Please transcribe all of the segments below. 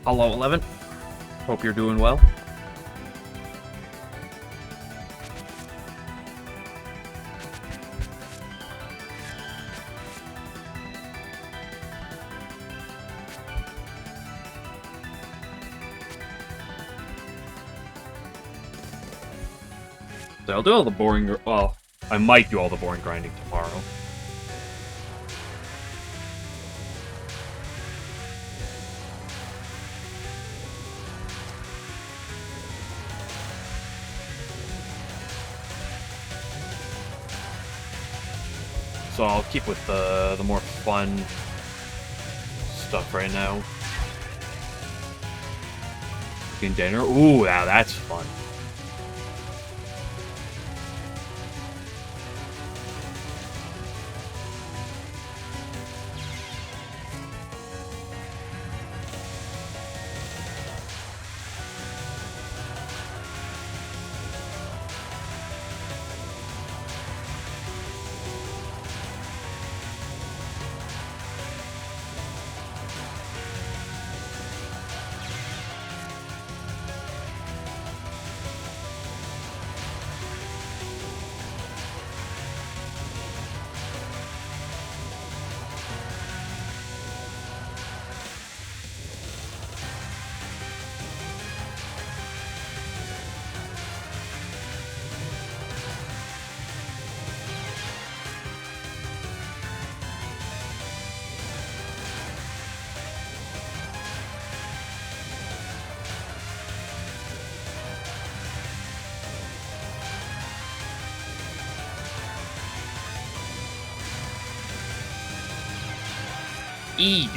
Hello, 11. Hope you're doing well. So I'll do all the boring... Well, I might do all the boring grinding tomorrow. So I'll keep with the more fun stuff right now. Cooking dinner. Ooh, now that's fun.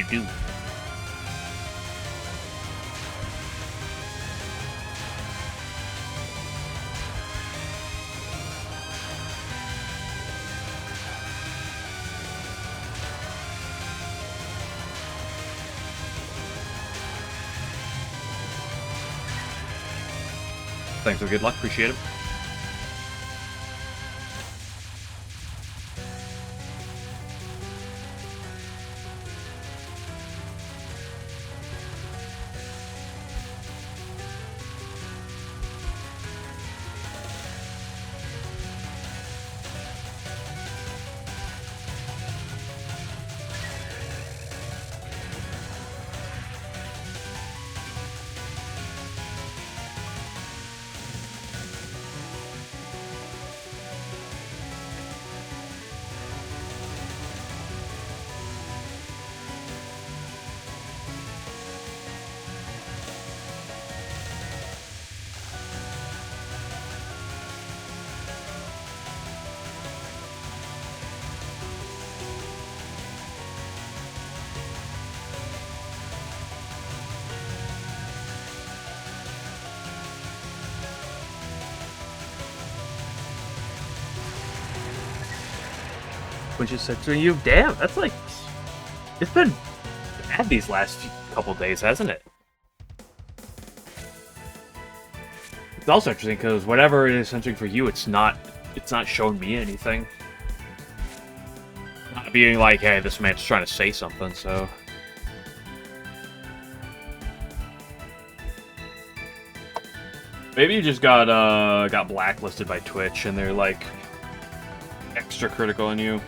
Do. Thanks for good luck, appreciate it. Which is censoring you? Damn, that's like... It's been bad these last couple days, hasn't it? It's also interesting because whatever it is censoring for you, it's not showing me anything. Not being like, hey, this man's trying to say something, so... Maybe you just got blacklisted by Twitch and they're like extra critical on you.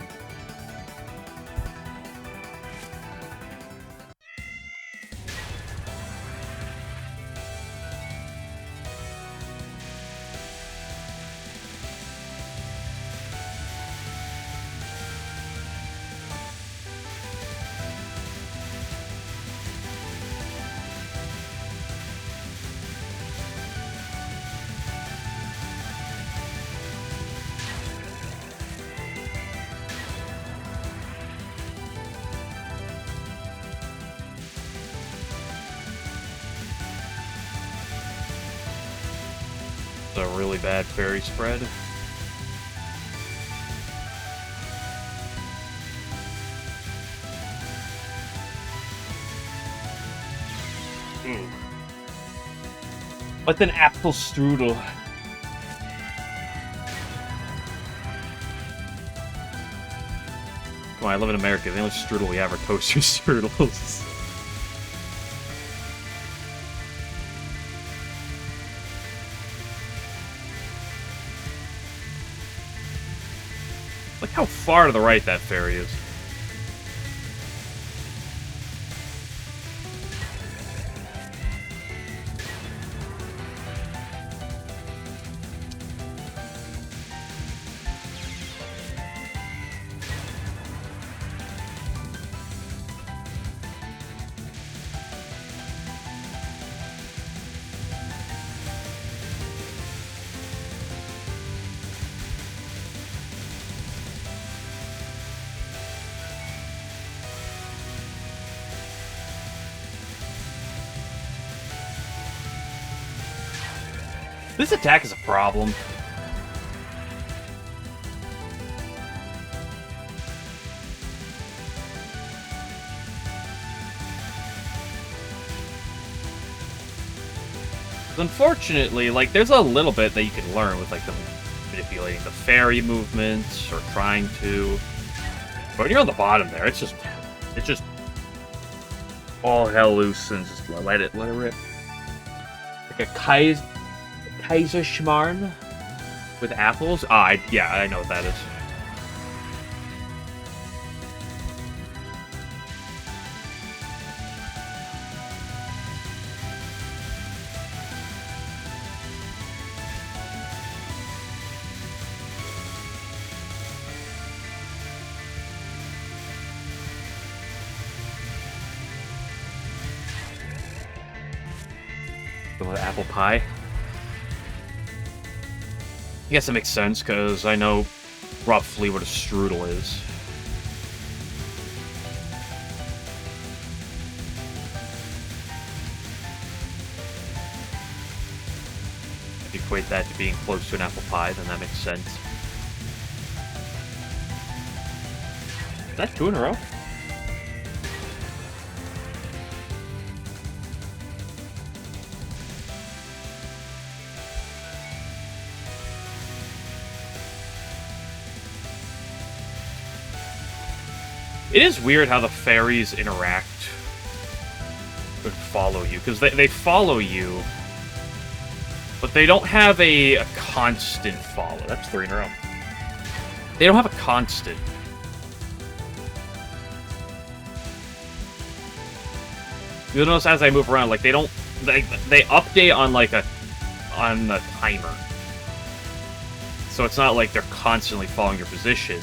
A really bad fairy spread. What's an apple strudel? Come on, I live in America. The only strudel we have are toaster strudels. Look how far to the right that fairy is. This attack is a problem. Unfortunately, like, there's a little bit that you can learn with, like, the manipulating the fairy movements or trying to. But when you're on the bottom there, it's just all hell loose and just let it rip. Like a Kaiser Schmarrn with apples. Yeah, I know what that is. Apple pie. I guess it makes sense, because I know roughly what a strudel is. If you equate that to being close to an apple pie, then that makes sense. Is that 2 in a row? It is weird how the fairies interact and follow you, because they follow you, but they don't have a constant follow. That's 3 in a row. They don't have a constant. You'll notice as I move around, like, they update on, like, on the timer. So it's not like they're constantly following your position.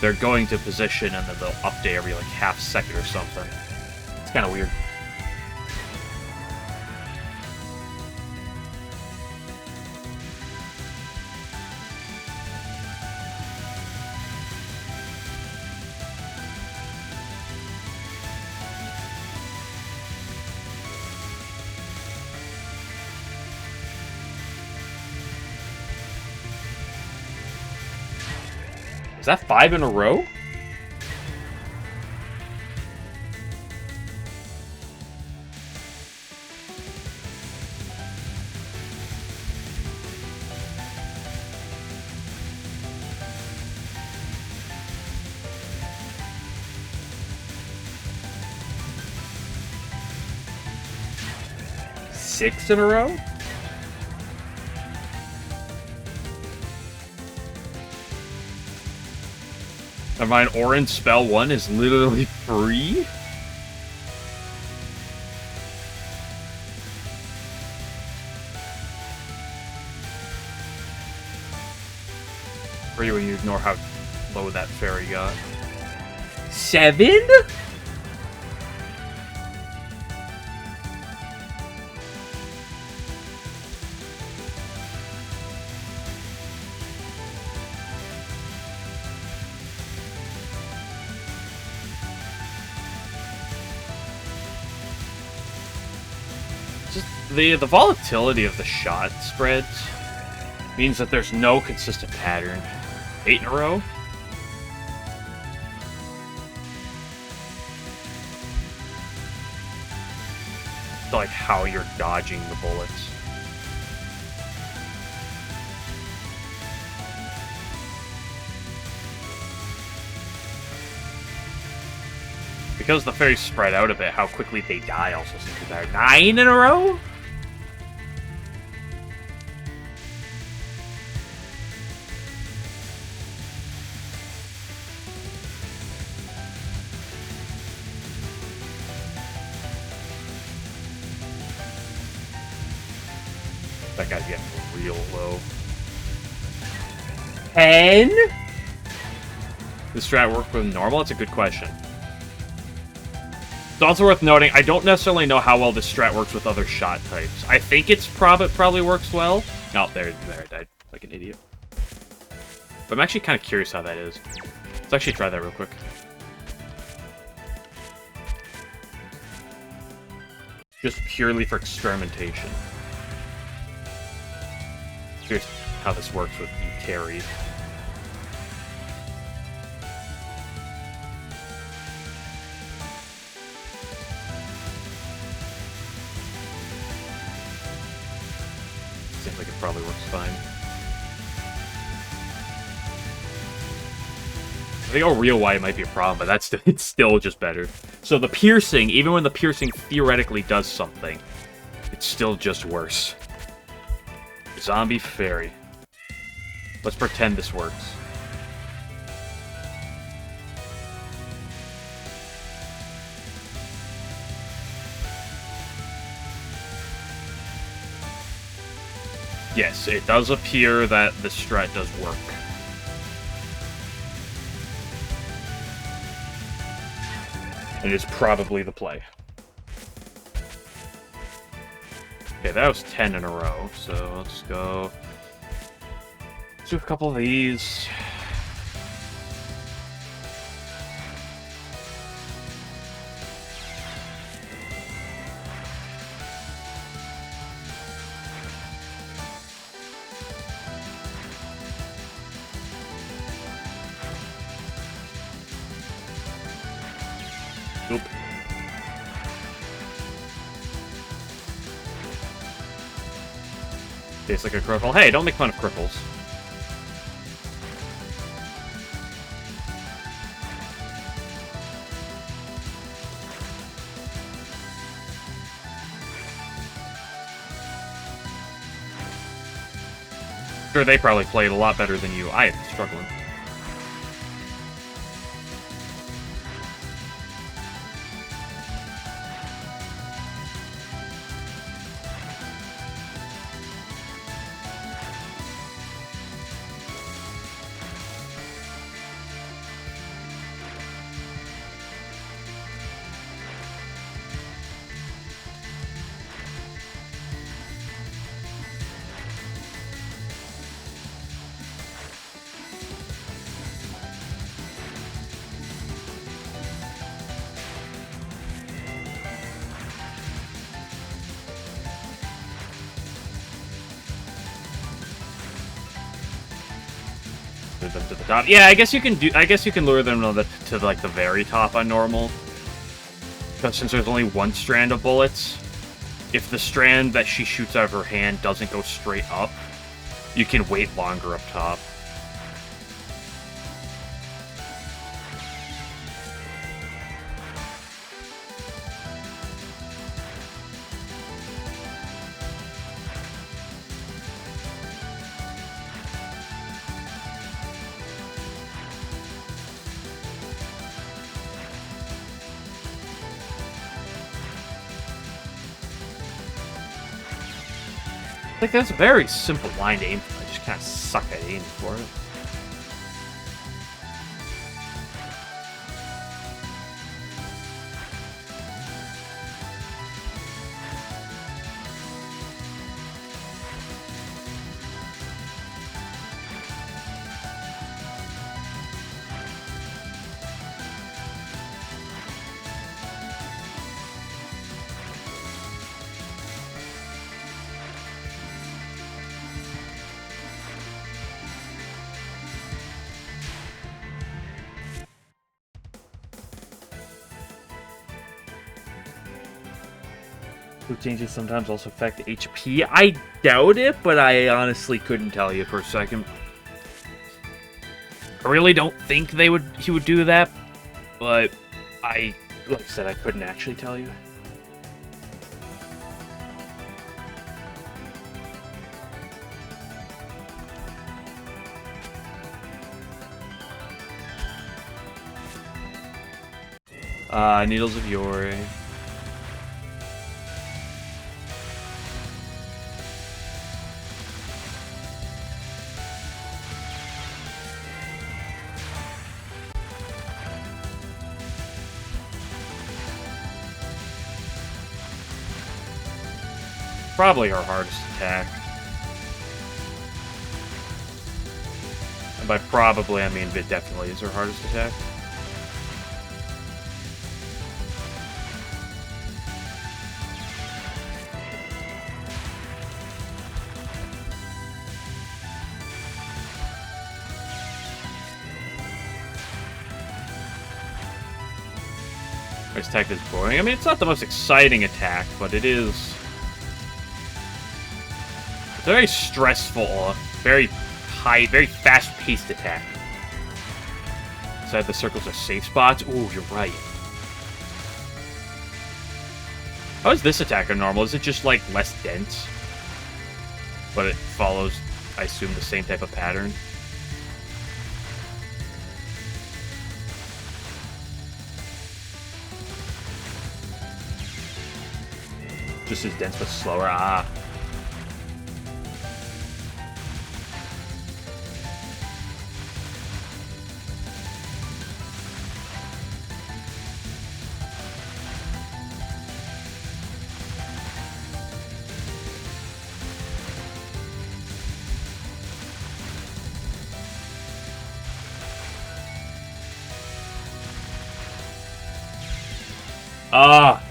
They're going to position and then they'll update every, like, half second or something. It's kind of weird. Is that 5 in a row? Six in a row? Never mind, Orange Spell 1 is literally free? Free when you ignore how low that fairy got. 7? The volatility of the shot spreads means that there's no consistent pattern. 8 in a row? It's like how you're dodging the bullets. Because the fairies spread out a bit, how quickly they die also seems to matter. 9 in a row? That guy's getting real low. 10? Does strat work with normal? It's a good question. It's also worth noting, I don't necessarily know how well this strat works with other shot types. I think it probably works well. Oh, there I died like an idiot. But I'm actually kind of curious how that is. Let's actually try that real quick. Just purely for experimentation. Here's how this works with the carry. Seems like it probably works fine. I think real wide might be a problem, but it's still just better. So the piercing, even when the piercing theoretically does something, it's still just worse. Zombie fairy. Let's pretend this works. Yes, it does appear that the strat does work. And it is probably the play. Okay, that was 10 in a row, so let's go... Let's do a couple of these. Oop. Tastes like a cripple. Hey, don't make fun of cripples. Sure, they probably played a lot better than you. I am struggling. Them to the top. Yeah, I guess you can lure them to like the very top on normal. Because since there's only one strand of bullets, if the strand that she shoots out of her hand doesn't go straight up, you can wait longer up top. Like, that's a very simple line to aim for. I just kind of suck at aiming for it. Food changes sometimes also affect HP. I doubt it, but I honestly couldn't tell you for a second. I really don't think he would do that, but like I said, I couldn't actually tell you. Needles of Yore. Probably her hardest attack. And by probably, I mean it definitely is her hardest attack. This attack is boring. I mean, it's not the most exciting attack, but it is... It's a very stressful, very high, very fast-paced attack. Inside the circles are safe spots. Ooh, you're right. How is this attacker normal? Is it just, like, less dense? But it follows, I assume, the same type of pattern? Just as dense but slower. Ah. Ah.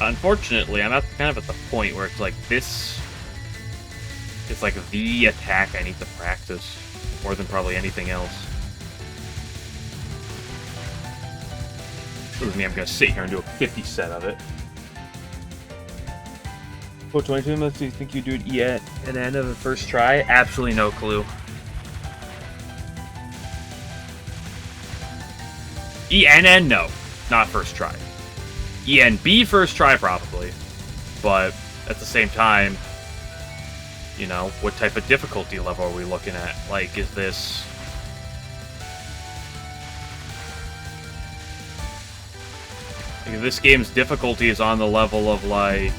Unfortunately, I'm at kind of at the point where it's like this is like the attack I need to practice more than probably anything else. Doesn't mean I'm gonna sit here and do a 50 set of it. What 22 months do you think you do it LNN of the first try? Absolutely no clue. LNN, no, not first try. ENB first try, probably. But at the same time, you know, what type of difficulty level are we looking at? Like, is this... Like, if this game's difficulty is on the level of, like...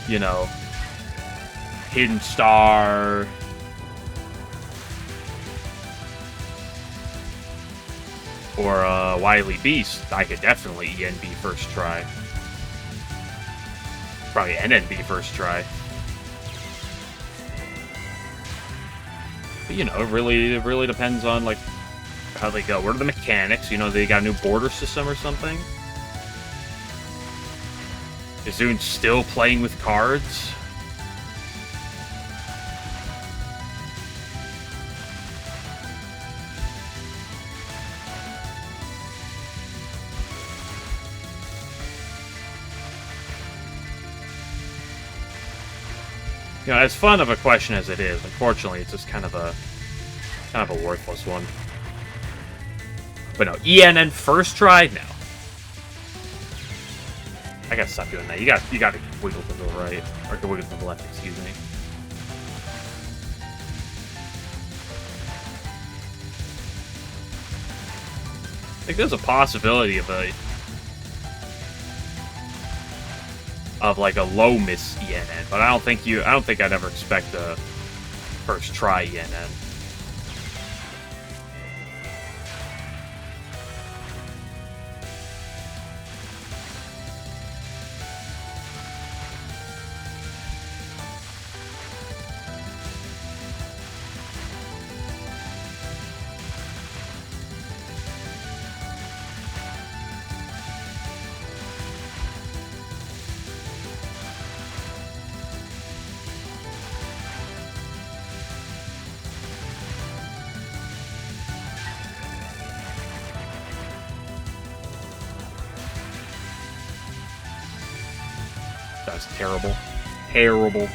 You know... Hidden Star... Or Wily Beast, I could definitely ENB first try. Probably NNB first try. But, you know, it really depends on, like, how they go. What are the mechanics? You know, they got a new border system or something? Is Zune still playing with cards? You know, as fun of a question as it is, unfortunately, it's just kind of a worthless one. But no, ENN first try? No. I gotta stop doing that. You gotta wiggle to the right. Or wiggle to the left, excuse me. I think there's a possibility of like a low miss ENN, but I don't think I'd ever expect a first try ENN. That's terrible. Terrible.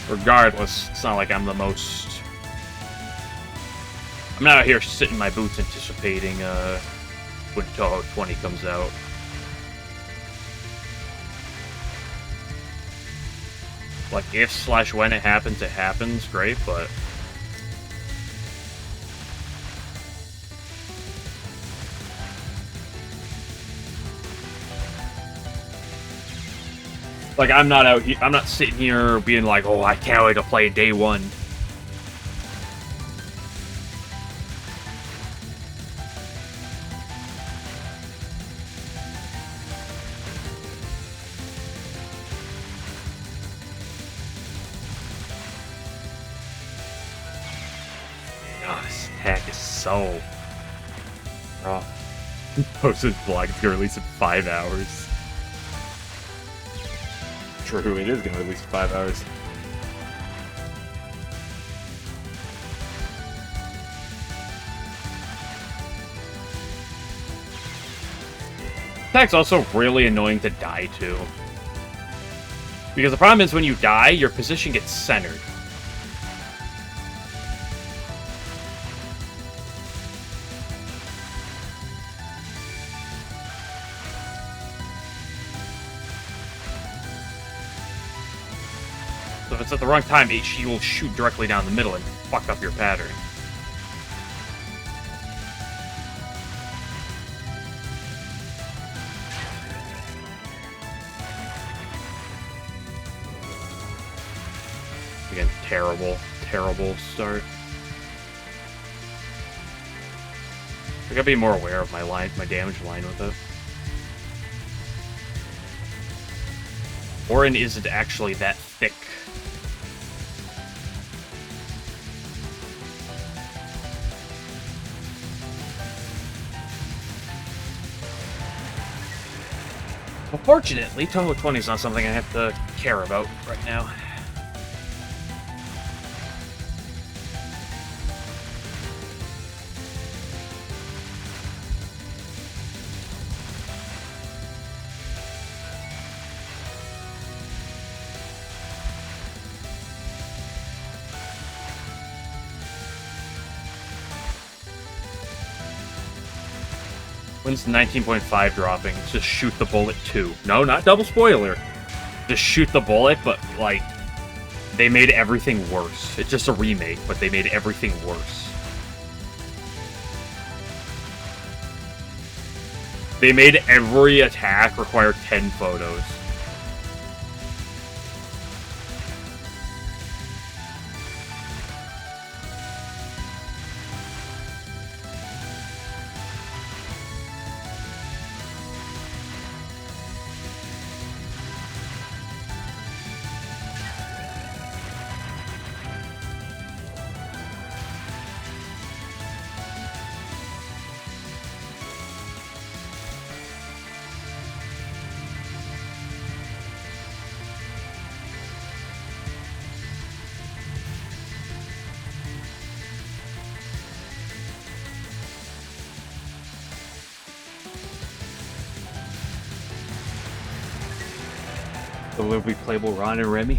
Regardless, it's not like I'm the most... I'm not out here sitting in my boots anticipating when Touhou 20 comes out. Like, if/when it happens, great, but... Like, I'm not sitting here being like, oh, I can't wait to play day one. Oh, this attack is so rough. Posted blog is gonna release in 5 hours. True, it is gonna release in 5 hours. Attack's also really annoying to die to. Because the problem is when you die, your position gets centered. So if it's at the wrong time, she will shoot directly down the middle and fuck up your pattern. Again, terrible start. I gotta be more aware of my damage line with it. Orin isn't actually that thick. Unfortunately, Touhou 20 is not something I have to care about right now. When's 19.5 dropping? Just shoot the bullet 2. No, not double spoiler. Just shoot the bullet, but, like, they made everything worse. It's just a remake, but they made everything worse. They made every attack require 10 photos. Will there be playable Ron and Remy?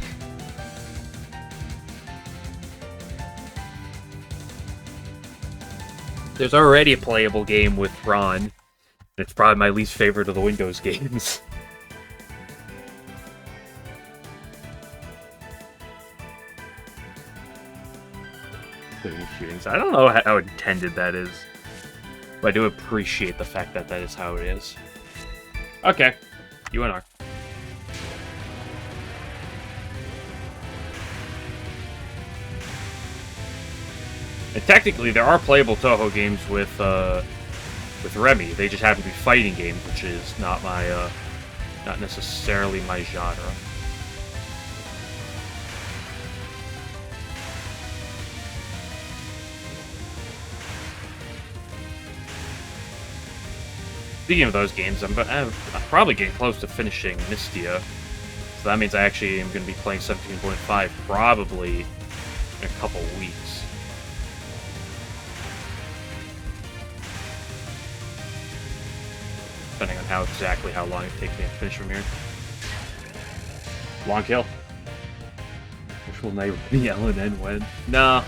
There's already a playable game with Ron. It's probably my least favorite of the Windows games. Shootings. I don't know how intended that is. But I do appreciate the fact that that is how it is. Okay. UNR. And technically, there are playable Touhou games with Remy. They just happen to be fighting games, which is not my, not necessarily my genre. Speaking of those games, I'm probably getting close to finishing Mystia. So that means I actually am going to be playing 17.5 probably in a couple weeks. Depending on how long it takes me to finish from here. Long kill. Which will never be LNN win. No.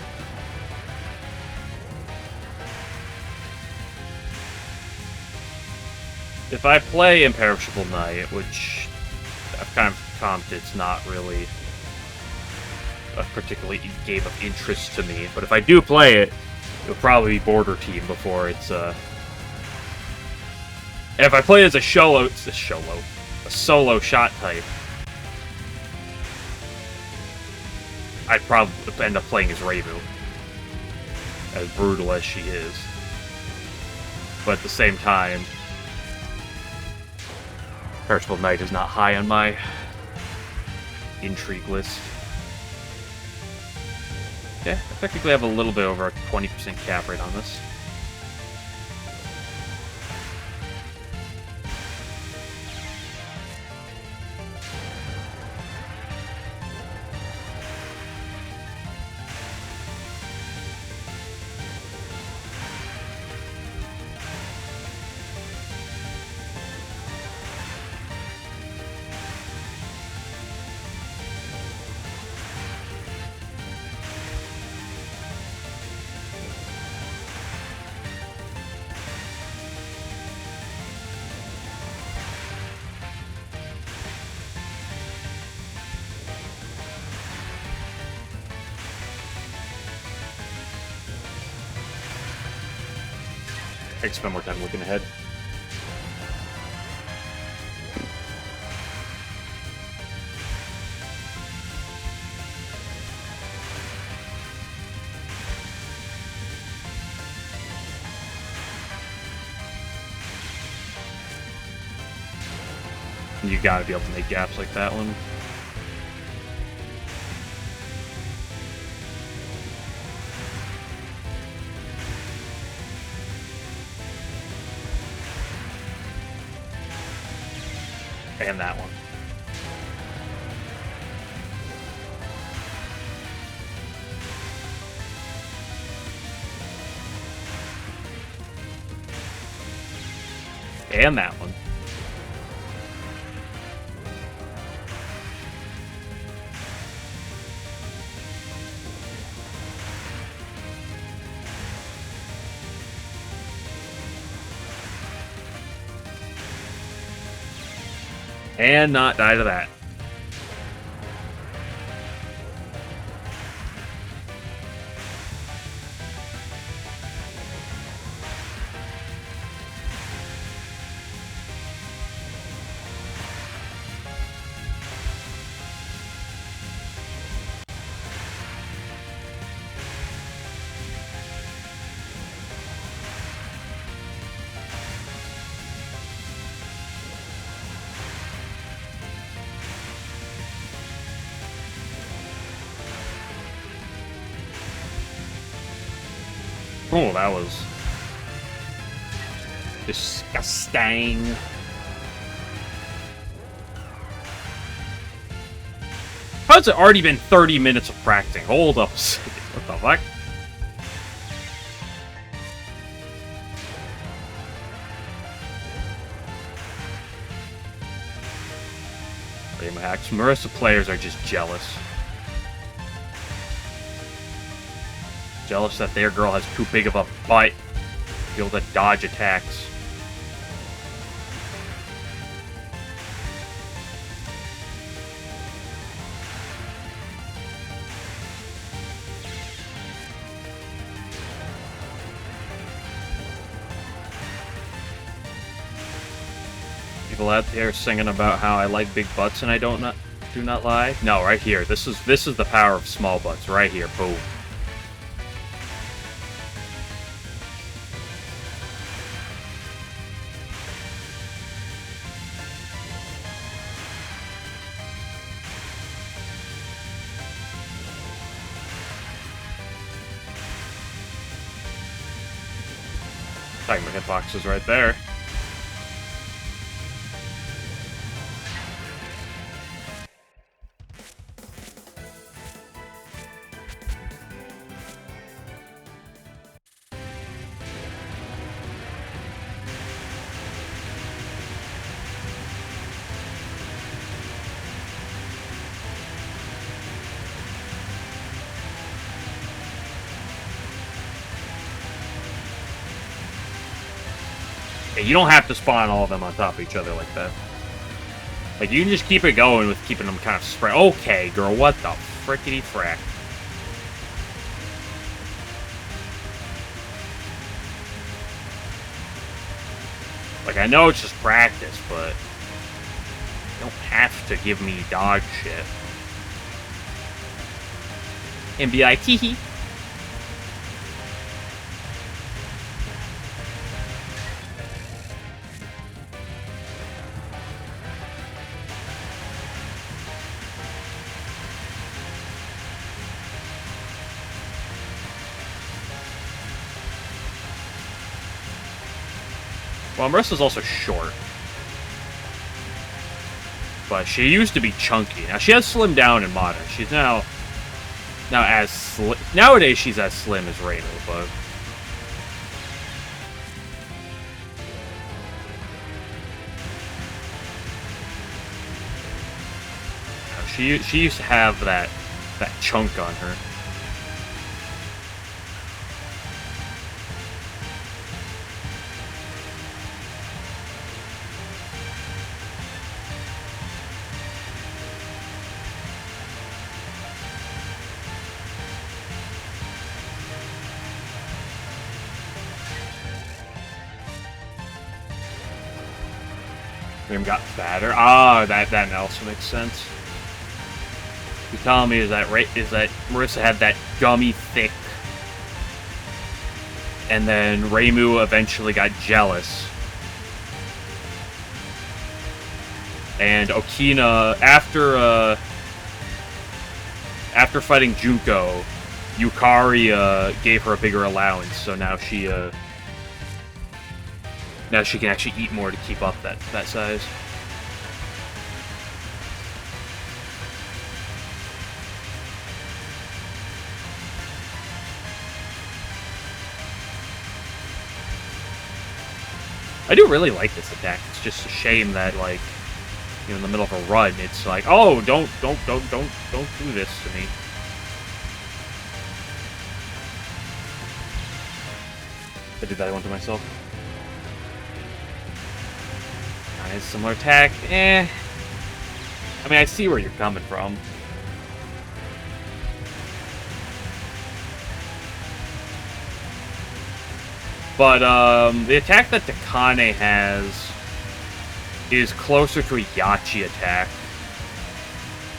If I play Imperishable Night, which I've kind of comped, it's not really a particularly game of interest to me. But if I do play it, it'll probably be Border Team before it's And if I play it as a solo shot type, I'd probably end up playing as Reimu, as brutal as she is. But at the same time, Perishable Night is not high on my intrigue list. Yeah, I technically have a little bit over a 20% cap rate on this. I can spend more time looking ahead. You gotta be able to make gaps like that one. And that one. And that one. And not die to that. Oh, that was disgusting. How's it already been 30 minutes of practicing? Hold up a second. What the fuck? Game hacks. Marissa players are just jealous. Jealous that their girl has too big of a butt to be able to dodge attacks. People out there singing about how I like big butts and I do not lie. No, right here. This is the power of small butts. Right here. Boom. Timer hitbox is right there. Yeah, you don't have to spawn all of them on top of each other like that. Like, you can just keep it going with keeping them kind of spread. Okay, girl, what the frickety frack? Like, I know it's just practice, but you don't have to give me dog shit. And be like, hee hee. Well, Marissa's also short. But she used to be chunky. Now, she has slimmed down in Modern. She's now as slim. Nowadays, she's as slim as Rainbow, but... She used to have that chunk on her. Miriam got fatter. Ah, that also makes sense. You're telling me is that Marissa had that gummy thick, and then Reimu eventually got jealous, and Okina after fighting Junko, Yukari gave her a bigger allowance, so now she can actually eat more to keep up that size. I do really like this attack. It's just a shame that, like, you know, in the middle of a run, it's like, oh, don't do this to me. I did that one to myself. Nice, similar attack. I mean, I see where you're coming from. But, the attack that Takane has is closer to a Yachi attack.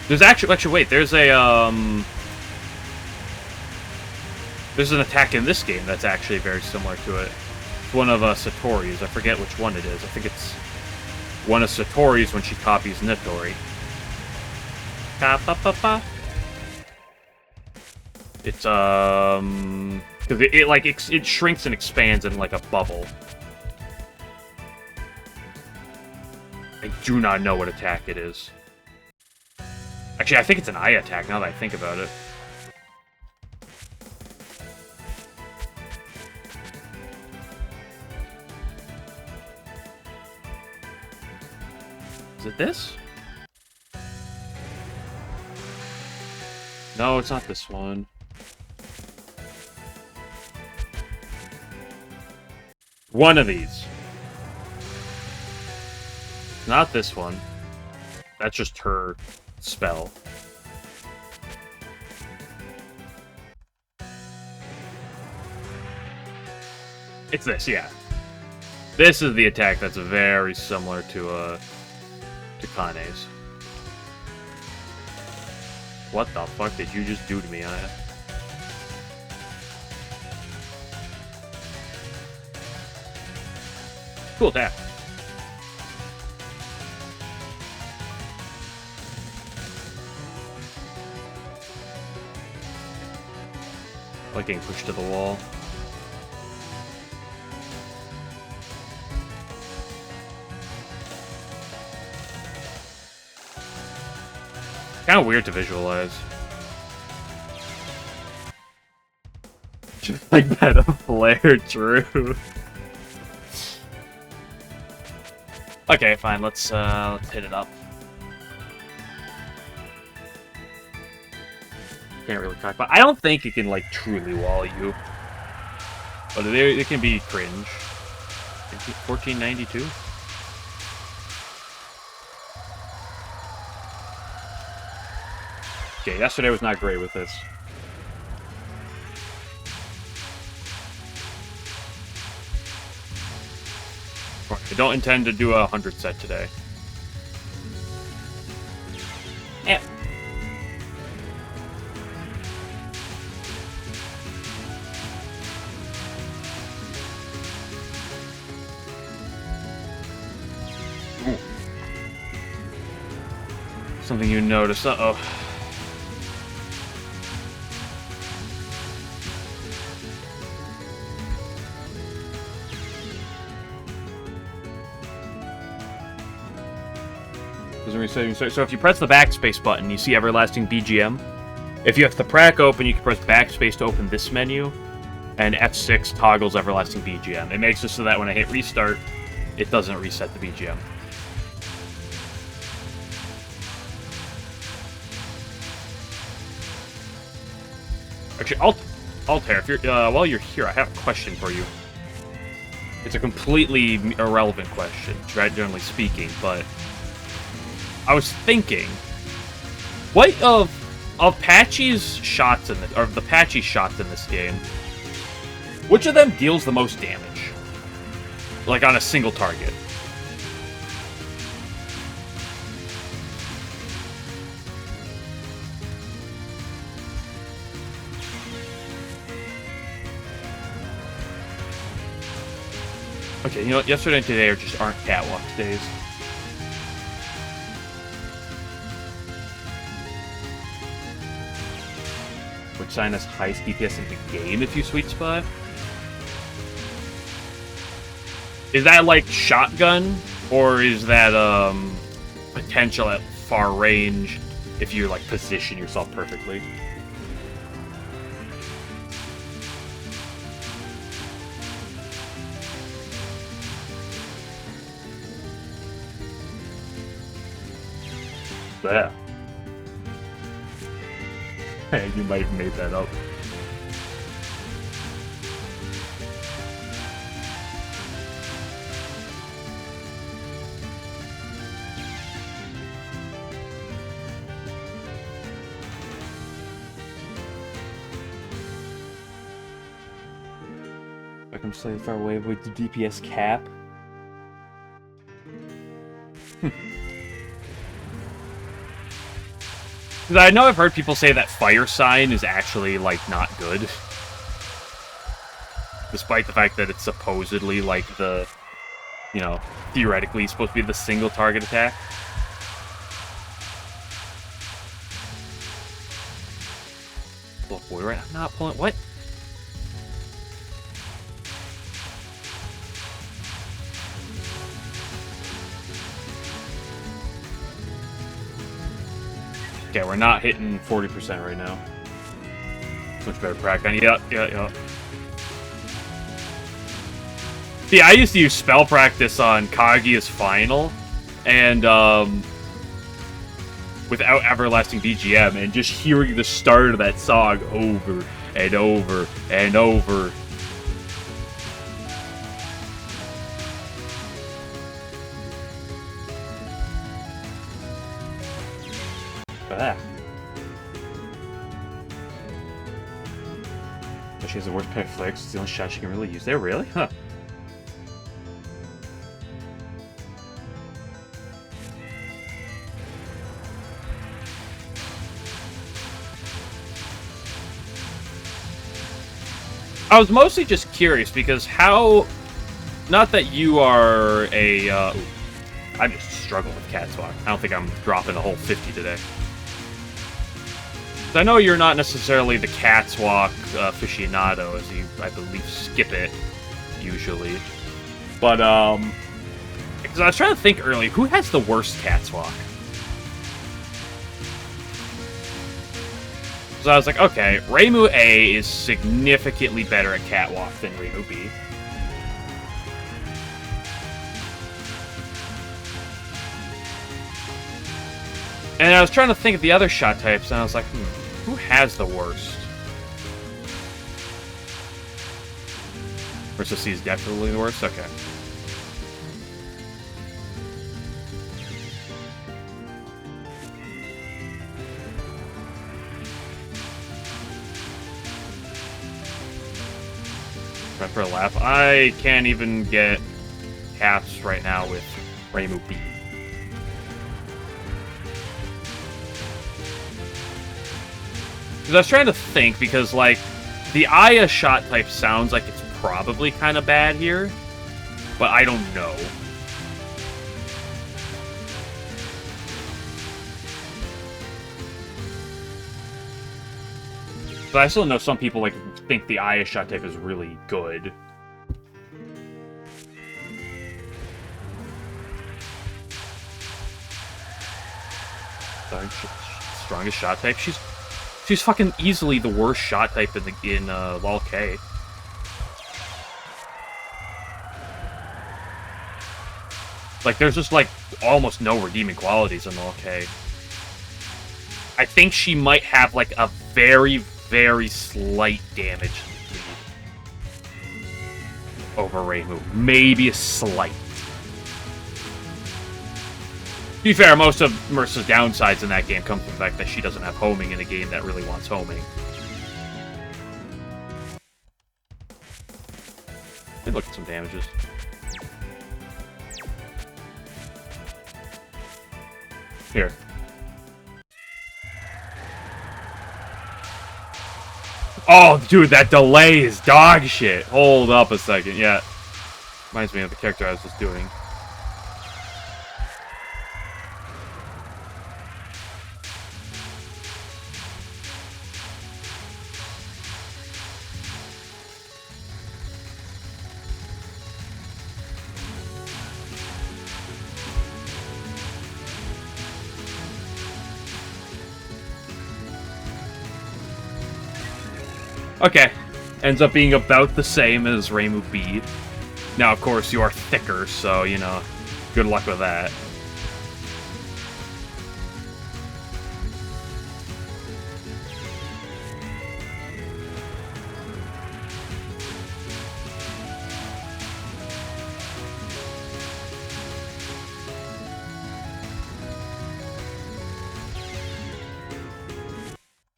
There's actually wait, there's an attack in this game that's actually very similar to it. It's one of Satori's. I forget which one it is. I think it's one of Satori's when she copies Nitori. Ka-pa-pa-pa. It's, because it shrinks and expands in, like, a bubble. I do not know what attack it is. Actually, I think it's an eye attack, now that I think about it. Is it this? No, it's not this one. One of these. Not this one. That's just her spell. It's this, yeah. This is the attack that's very similar to Kane's. What the fuck did you just do to me, Aya? Cool attack. I like getting pushed to the wall. Kind of weird to visualize. Just like that, a flare, true. Okay, fine. Let's hit it up. Can't really crack, but I don't think it can like truly wall you. But it can be cringe. 1492? Okay, yesterday was not great with this. I don't intend to do a 100 set today. Yeah. Ooh. Something you notice. Uh-oh. So if you press the backspace button, you see Everlasting BGM. If you have the prac open, you can press backspace to open this menu, and F6 toggles Everlasting BGM. It makes it so that when I hit restart, it doesn't reset the BGM. Actually, Altair, if you're while you're here, I have a question for you. It's a completely irrelevant question, generally speaking, but I was thinking, what of Patchy's shots in the Patchy shots in this game, which of them deals the most damage? Like on a single target. Okay, you know what? Yesterday and today just aren't catwalk days. Which sign has highest DPS in the game if you sweet spot? Is that like shotgun? Or is that potential at far range if you like position yourself perfectly? Yeah. You might have made that up. I can slightly far away, avoid the DPS cap. Because I know I've heard people say that Fire Sign is actually, like, not good. Despite the fact that it's supposedly, like, the, you know, theoretically supposed to be the single target attack. Pull up boy, right? I'm not pulling... What? Okay, we're not hitting 40% right now. Much better prac on. Yeah. See, I used to use spell practice on Kaguya's final, and without Everlasting BGM, and just hearing the start of that song over and over and over. Ah. But she has the worst pet flicks. It's the only shot she can really use there. Really? Huh. I was mostly just curious because how... Not that you are a... I just struggle with Catswalk. I don't think I'm dropping a whole 50 today. I know you're not necessarily the Catswalk aficionado, as you, I believe, skip it, usually. But, because I was trying to think earlier, who has the worst Catswalk? So I was like, okay, Reimu A is significantly better at Catwalk than Reimu B. And I was trying to think of the other shot types, and I was like, who has the worst? Versus C is definitely the worst? Okay. Run for a lap. I can't even get halves right now with Reimu B. Because I was trying to think, because, like, the Aya shot type sounds like it's probably kind of bad here, but I don't know. But I still know some people, like, think the Aya shot type is really good. Strongest shot type? She's fucking easily the worst shot type in LoL K. Like, there's just, like, almost no redeeming qualities in LoL K. I think she might have, like, a very, very slight damage lead over Reimu. Maybe a slight. To be fair, most of Merce's downsides in that game come from the fact that she doesn't have homing in a game that really wants homing. Let's look at some damages. Here. Oh, dude, that delay is dog shit. Hold up a second. Yeah. Reminds me of the character I was just doing. Okay. Ends up being about the same as Reimu B. Now, of course, you are thicker, so, you know, good luck with that.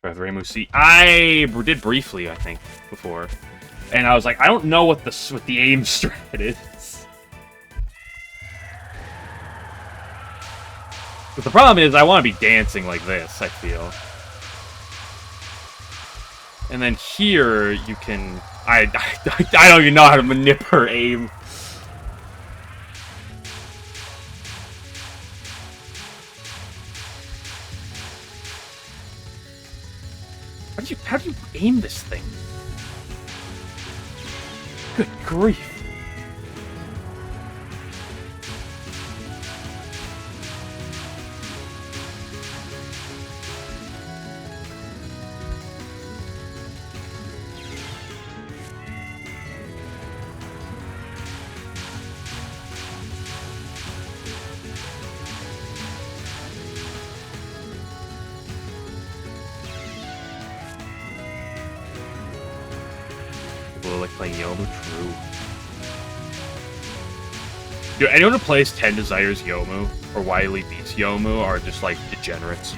With Reimu C, I did briefly, I think, before, and I was like, I don't know what the aim strat is. But the problem is, I want to be dancing like this, I feel. And then here, you can... I don't even know how to manip her aim. How do you aim this thing? Good grief. Like playing Yomu, true. Dude, anyone who plays 10 Desires Yomu or Wily beats Yomu are just like degenerates.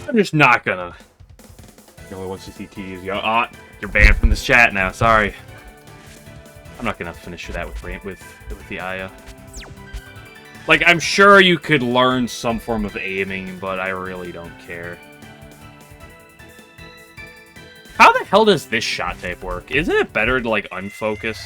I'm just not gonna. The only one CCT is you're banned from this chat now. Sorry. I'm not gonna finish that with the Aya. Like, I'm sure you could learn some form of aiming, but I really don't care. How the hell does this shot type work? Isn't it better to, like, unfocus?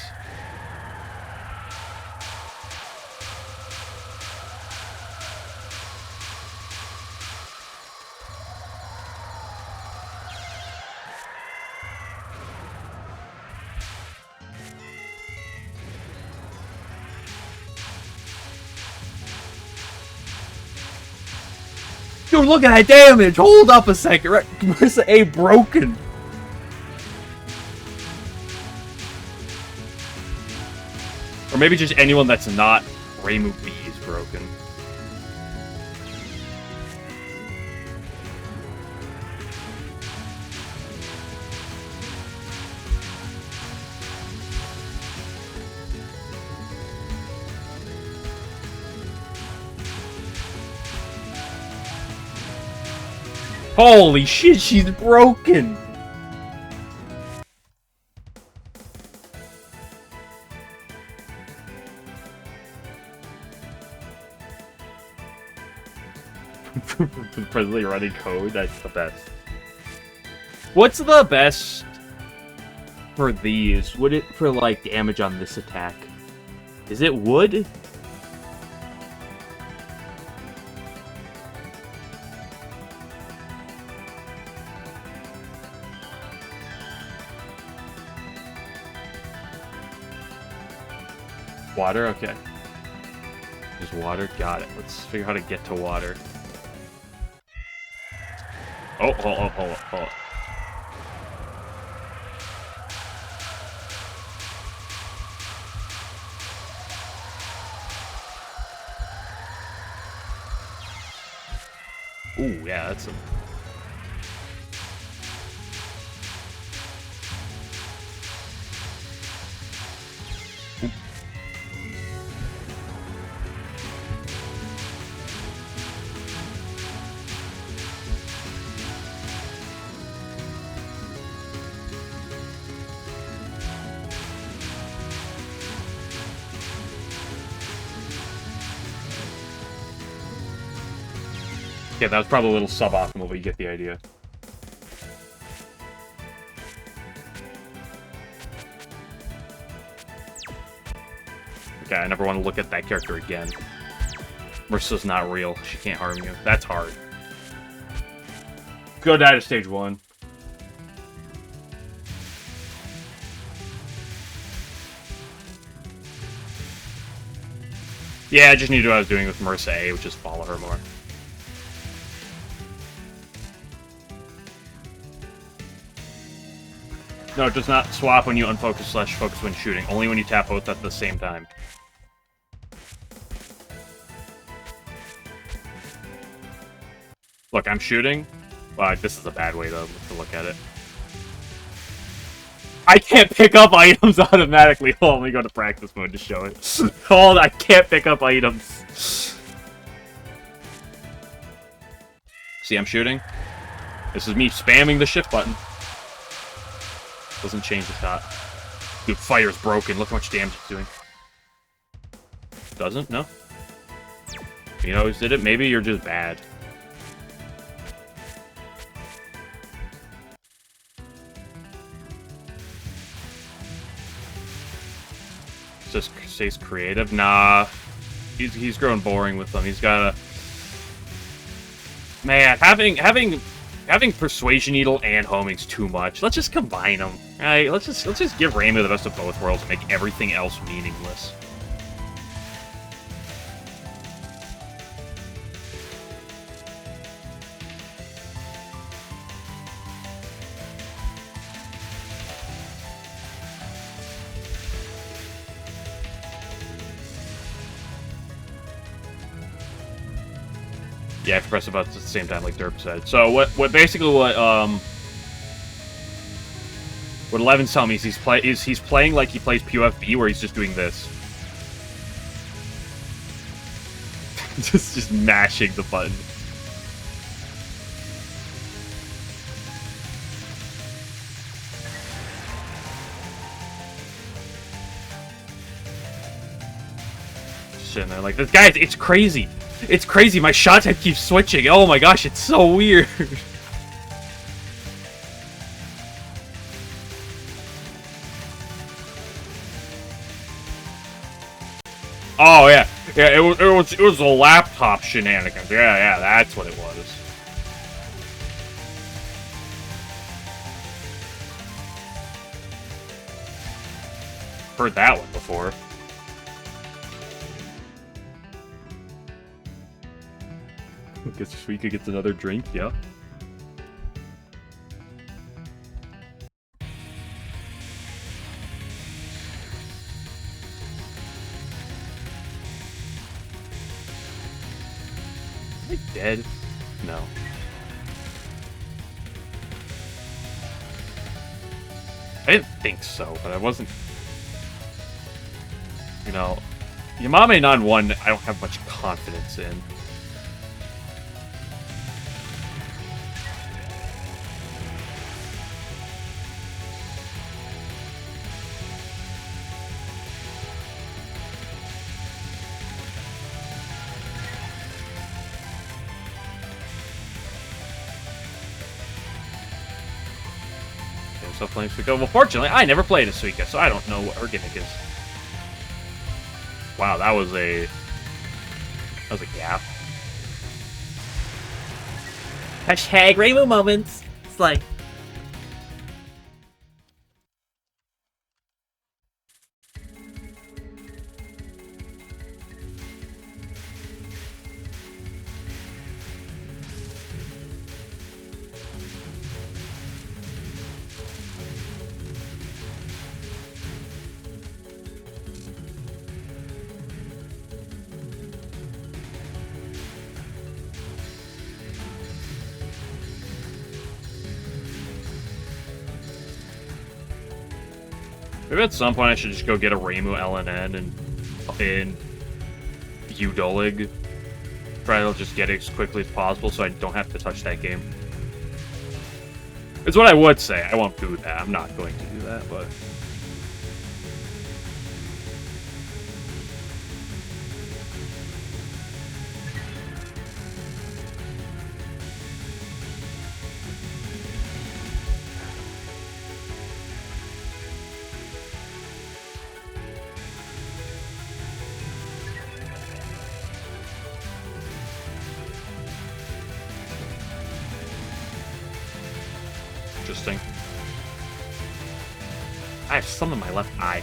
Dude, look at that damage! Hold up a second, right? Marissa A broken. Or maybe just anyone that's not Reimu B is broken. Holy shit, she's broken! Presently running code, that's the best. What's the best for these? Would it for like damage on this attack? Is it wood? Water? Okay. There's water? Got it. Let's figure out how to get to water. Oh, hold on. Ooh, yeah, that's a... Yeah, that was probably a little suboptimal, but you get the idea. Okay, I never want to look at that character again. Marissa's not real. She can't harm you. That's hard. Go die to stage 1. Yeah, I just need to do what I was doing with Marissa A, which is follow her more. No, it does not swap when you unfocus / focus when shooting. Only when you tap both at the same time. Look, I'm shooting. Wow, this is a bad way to look at it. I can't pick up items automatically. Hold on, let me go to practice mode to show it. Hold on, I can't pick up items. See, I'm shooting. This is me spamming the shift button. Doesn't change the shot. Dude, fire's broken. Look how much damage it's doing. Doesn't? No? You know who did it? Maybe you're just bad. Just stays creative? Nah. He's growing boring with them. He's got a... Man, having Persuasion Needle and Homing's too much. Let's just combine them. Alright, let's just give Reimu the best of both worlds and make everything else meaningless. Yeah, I have to press about at the same time, like Derp said. So what 11's telling me is he's playing like he plays PUFB, where he's just doing this, just mashing the button. Sitting there like this, guys. It's crazy. It's crazy. My shot type keeps switching. Oh my gosh, it's so weird. Oh yeah, yeah. It was a laptop shenanigans. Yeah, that's what it was. Heard that one before. Guess Suika gets another drink, yeah. Am I dead? No. I didn't think so, but I wasn't... You know, Yamame Non 1, I don't have much confidence in. So playing Suika. Well, fortunately, I never played a Suika, so I don't know what her gimmick is. Wow, that was a gap. Hashtag Rainbow Moments. It's like... Maybe at some point I should just go get a Reimu LNN and Udolig. Try to just get it as quickly as possible so I don't have to touch that game. It's what I would say. I won't do that. I'm not going to do that, but... Interesting. I have some in my left eye.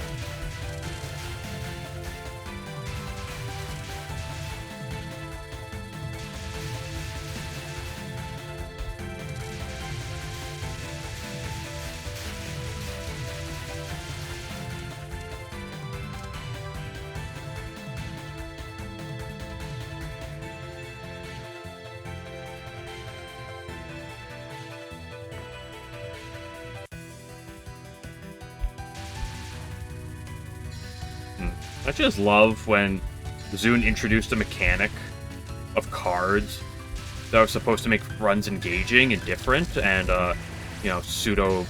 I just love when Zune introduced a mechanic of cards that was supposed to make runs engaging and different, and, you know, pseudo,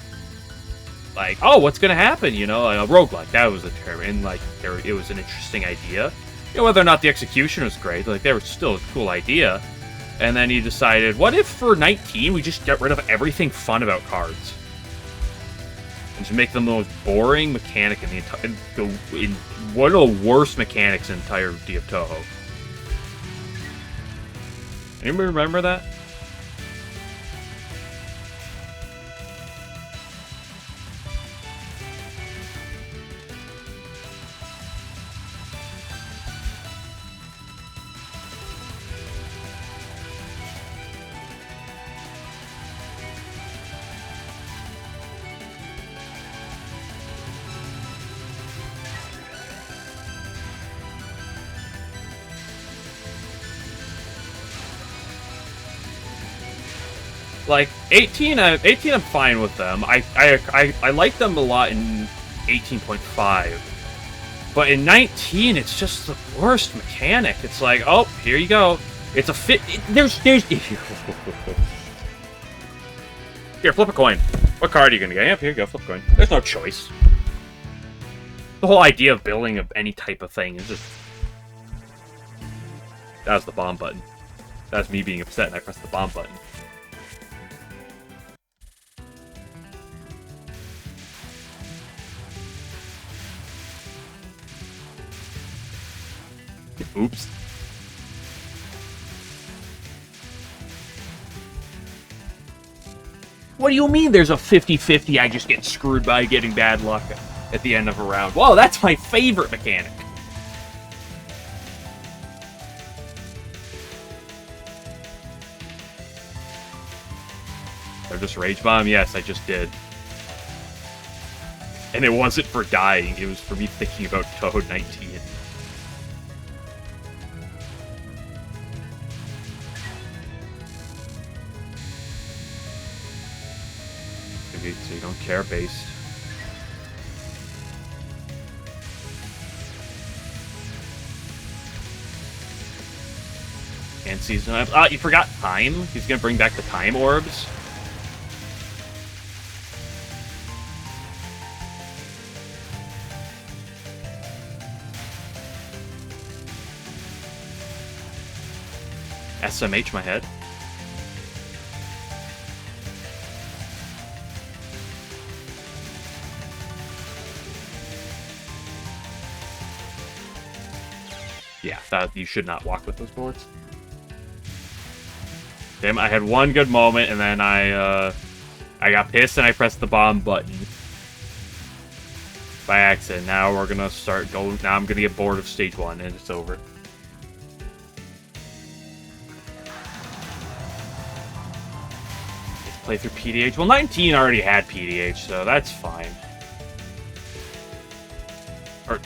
like, oh, what's gonna happen, you know, a roguelike, that was the term, and, like, it was an interesting idea. You know, whether or not the execution was great, like, there was still a cool idea, and then he decided, what if for 19 we just get rid of everything fun about cards? And just make them the most boring mechanic in the entire... one of the worst mechanics in the entirety of Touhou. Anybody remember that? Like 18, 18, I'm fine with them. I like them a lot in 18.5, but in 19, it's just the worst mechanic. It's like, oh, here you go. It's a fit. There's here, flip a coin. What card are you gonna get? Yep, here you go, flip a coin. There's no choice. The whole idea of building of any type of thing is just... That was the bomb button. That's me being upset and I pressed the bomb button. Oops. What do you mean there's a 50-50 I just get screwed by getting bad luck at the end of a round? Whoa, that's my favorite mechanic. Or just Rage Bomb? Yes, I just did. And it wasn't for dying, it was for me thinking about Touhou 19. Maybe so you don't care, based. And season up. Ah, you forgot time? He's gonna bring back the time orbs. SMH my head. Yeah, that you should not walk with those bullets. Damn, I had one good moment, and then I got pissed and I pressed the bomb button by accident. Now we're gonna start going. Now I'm gonna get bored of stage 1, and it's over. Let's play through PDH. Well, 19 already had PDH, so that's fine. Or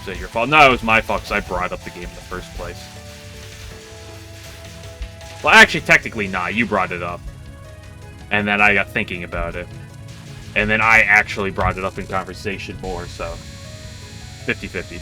is it your fault? No, it was my fault because I brought up the game in the first place. Well, actually, technically not. You brought it up. And then I got thinking about it. And then I actually brought it up in conversation more, so 50-50.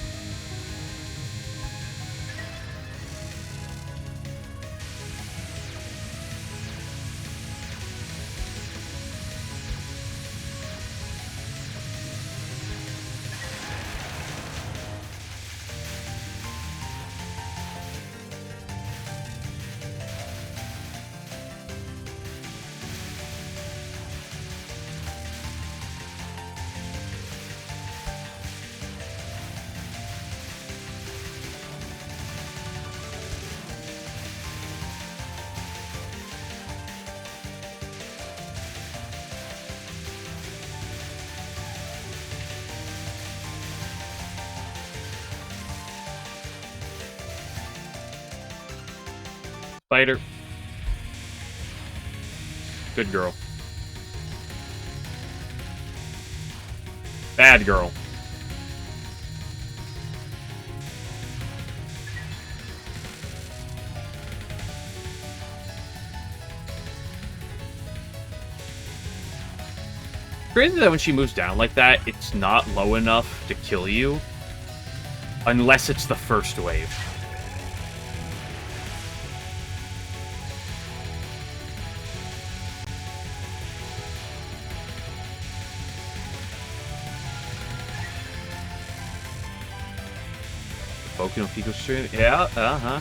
Spider. Good girl. Bad girl. Crazy that when she moves down like that, it's not low enough to kill you. Unless it's the first wave. Boku no Pico stream? Yeah, uh-huh.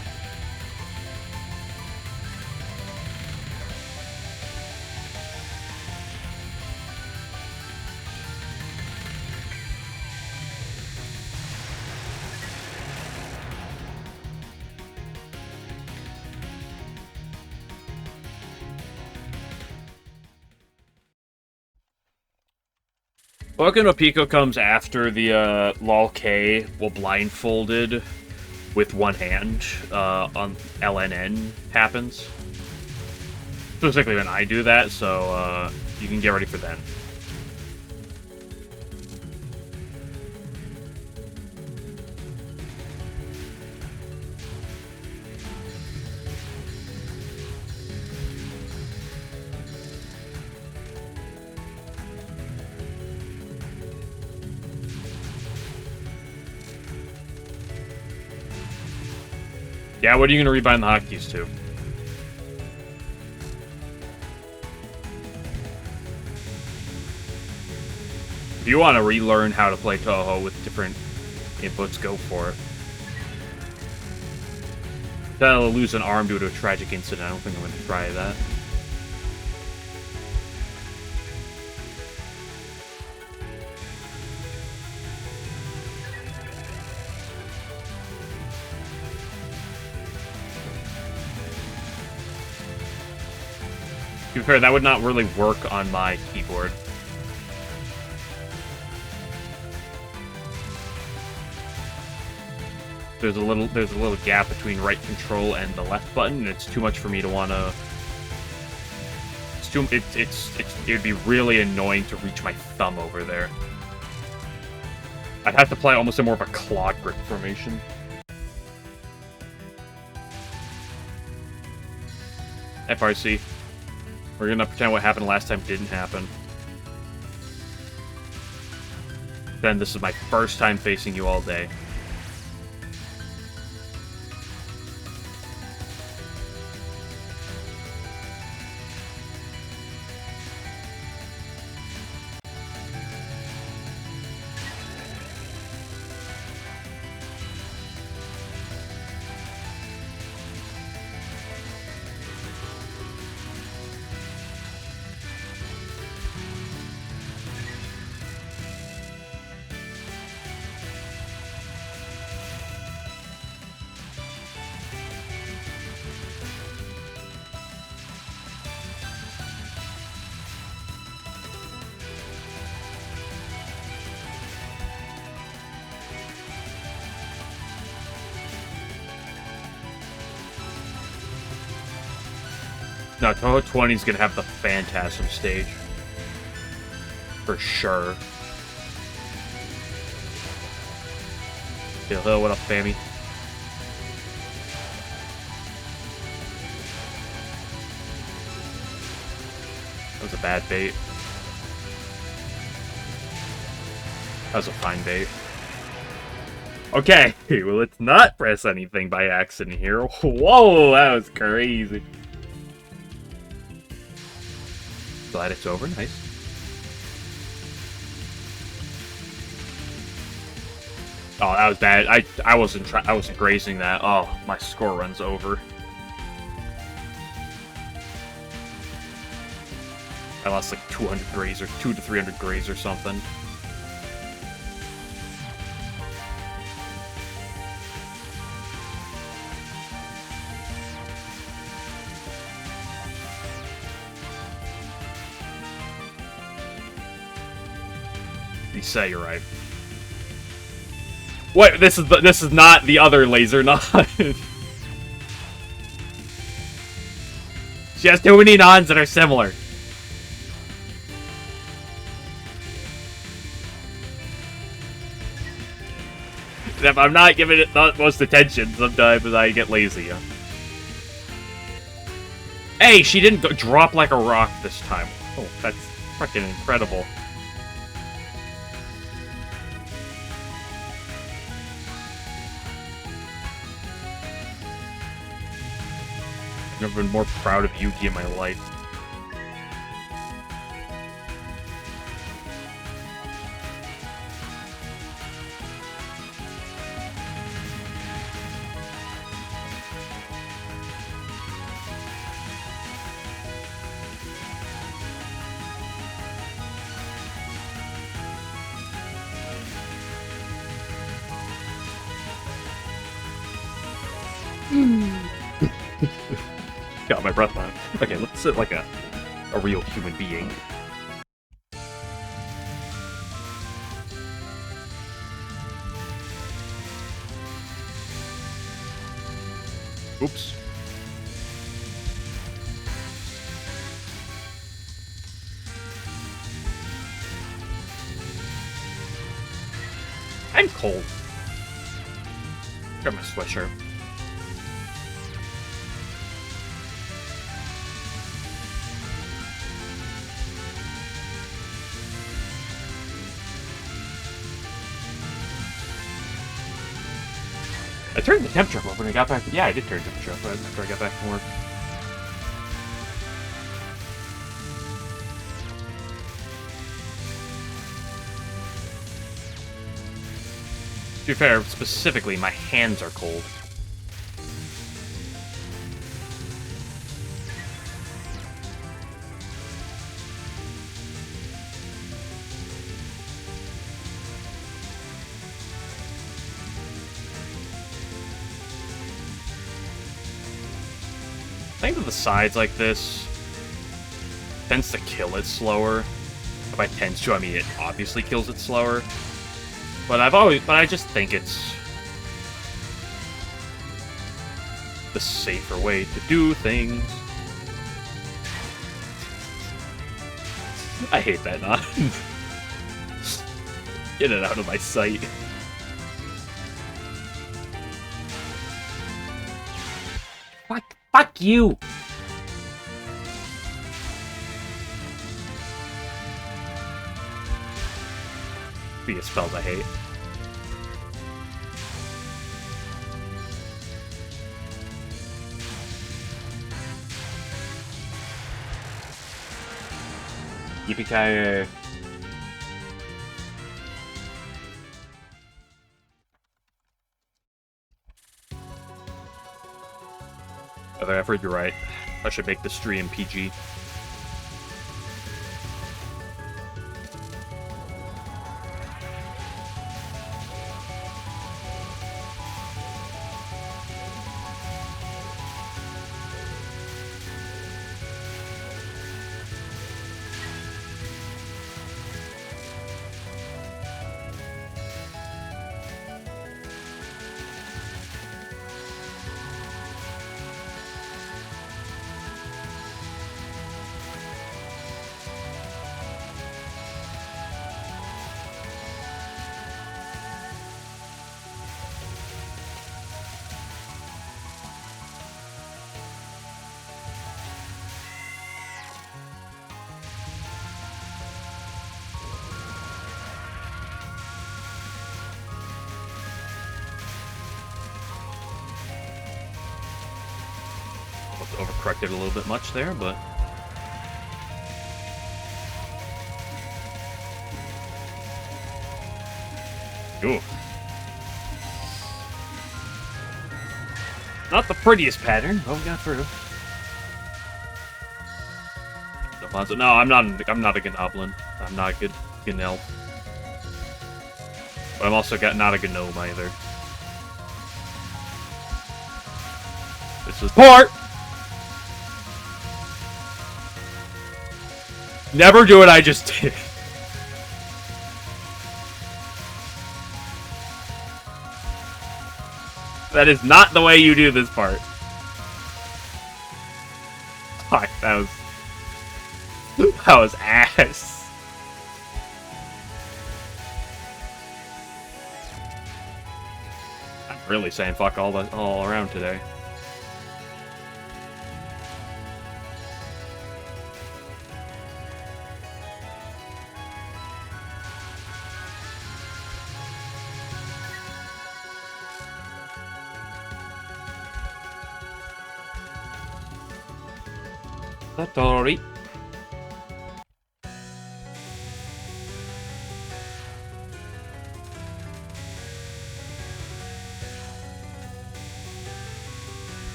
Boku no Pico comes after the LOL K will blindfolded with one hand on LNN happens. Specifically when I do that, so you can get ready for then. Yeah, what are you going to rebind the hotkeys to? If you want to relearn how to play Touhou with different inputs, go for it. That'll lose an arm due to a tragic incident. I don't think I'm going to try that. To be fair, that would not really work on my keyboard. there's a little gap between right control and the left button, and it's too much for me to want to. It would be really annoying to reach my thumb over there. I'd have to play almost more of a claw grip formation. FRC. We're gonna pretend what happened last time didn't happen. Then this is my first time facing you all day. No, Touhou 20 is going to have the Phantasm stage. For sure. Yo, what up, fammy? That was a bad bait. That was a fine bait. Okay, well, let's not press anything by accident here. Whoa, that was crazy. Glad it's over. Nice. Oh, that was bad. I wasn't grazing that. Oh, my score runs over. I lost like 200 graze or 200 to 300 graze or something. Say you're right. Wait, this is not the other laser knot. She has too many nons that are similar. If I'm not giving it the most attention, sometimes I get lazy. Hey, she didn't drop like a rock this time. Oh, that's freaking incredible. I've never been more proud of Yuki in my life. Got my breath on. Okay, let's sit like a real human being. Oops. I'm cold. Grab my sweatshirt. I turned the temperature up when I got back. Yeah, I did turn the temperature up after I got back from work. To be fair, specifically, my hands are cold. I think that the sides like this tends to kill it slower. By tends to, I mean it obviously kills it slower. But I just think it's The safer way to do things. I hate that knot. Get it out of my sight. Fuck you! Be a spells I hate. Yippee-ki-yay. I've heard you're right. I should make the stream PG. Overcorrected a little bit much there, but... Ooh. Not the prettiest pattern, but we got through. No, I'm not a Gnoblin. I'm not a good Gnelf. But I'm also not a Gnome either. This is part! Never do what I just did. That is not the way you do this part. Fuck, that was ass. I'm really saying fuck all around today. Satori.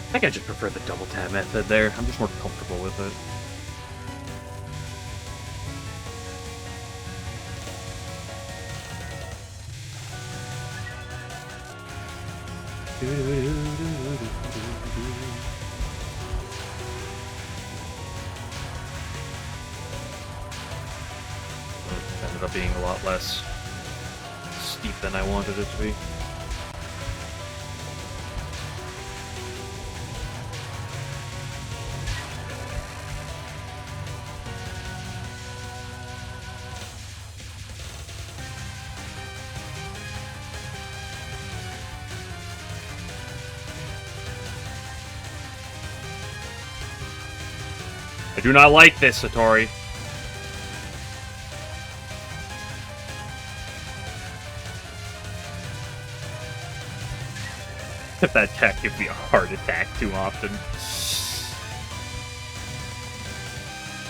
I think I just prefer the double tap method there. I'm just more comfortable with it. It ended up being a lot less steep than I wanted it to be. I do not like this, Satori. If that attack gives me a heart attack too often.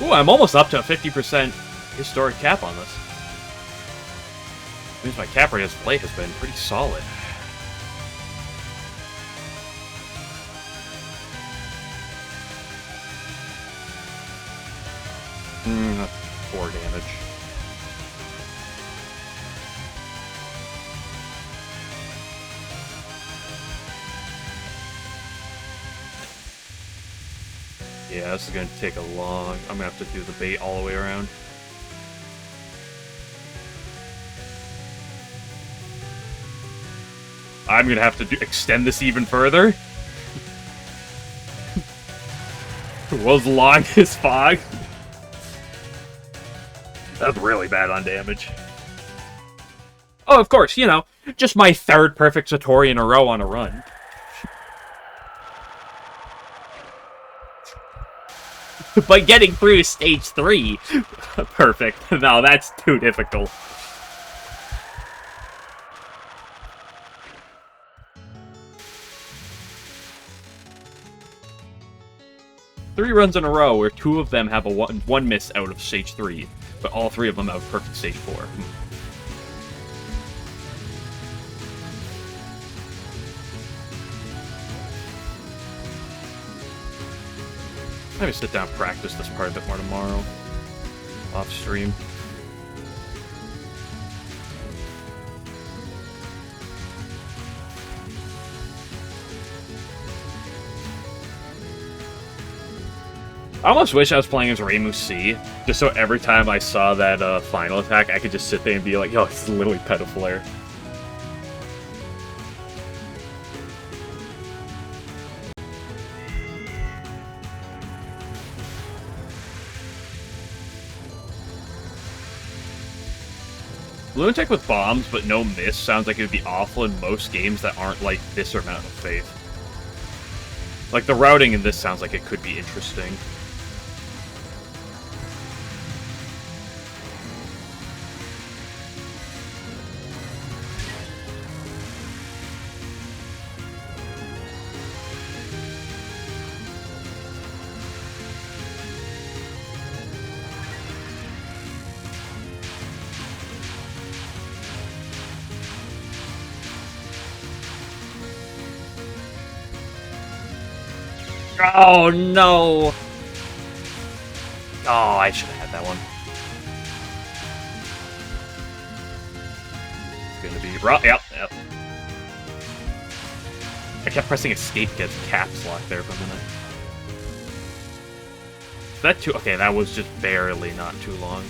Ooh, I'm almost up to a 50% historic cap on this. Means my cap rate as play has been pretty solid. 4 damage. Yeah, this is gonna take a long... I'm gonna have to do the bait all the way around. I'm gonna have to extend this even further. World's longest fog. That's really bad on damage. Oh, of course, you know, just my third perfect Satori in a row on a run. But getting through stage 3, perfect. No, that's too difficult. Three runs in a row where 2 of them have a one miss out of stage 3, but all 3 of them have perfect stage 4. Maybe sit down and practice this part a bit more tomorrow. Off stream. I almost wish I was playing as Reimu C, just so every time I saw that final attack, I could just sit there and be like, yo, it's literally Petaflare. Lunatic with bombs, but no miss sounds like it would be awful in most games that aren't like this or Mountain of Faith. Like, the routing in this sounds like it could be interesting. Oh, no! Oh, I should have had that one. It's gonna be... Yep. I kept pressing escape to get caps lock there for a minute. That too... Okay, that was just barely not too long.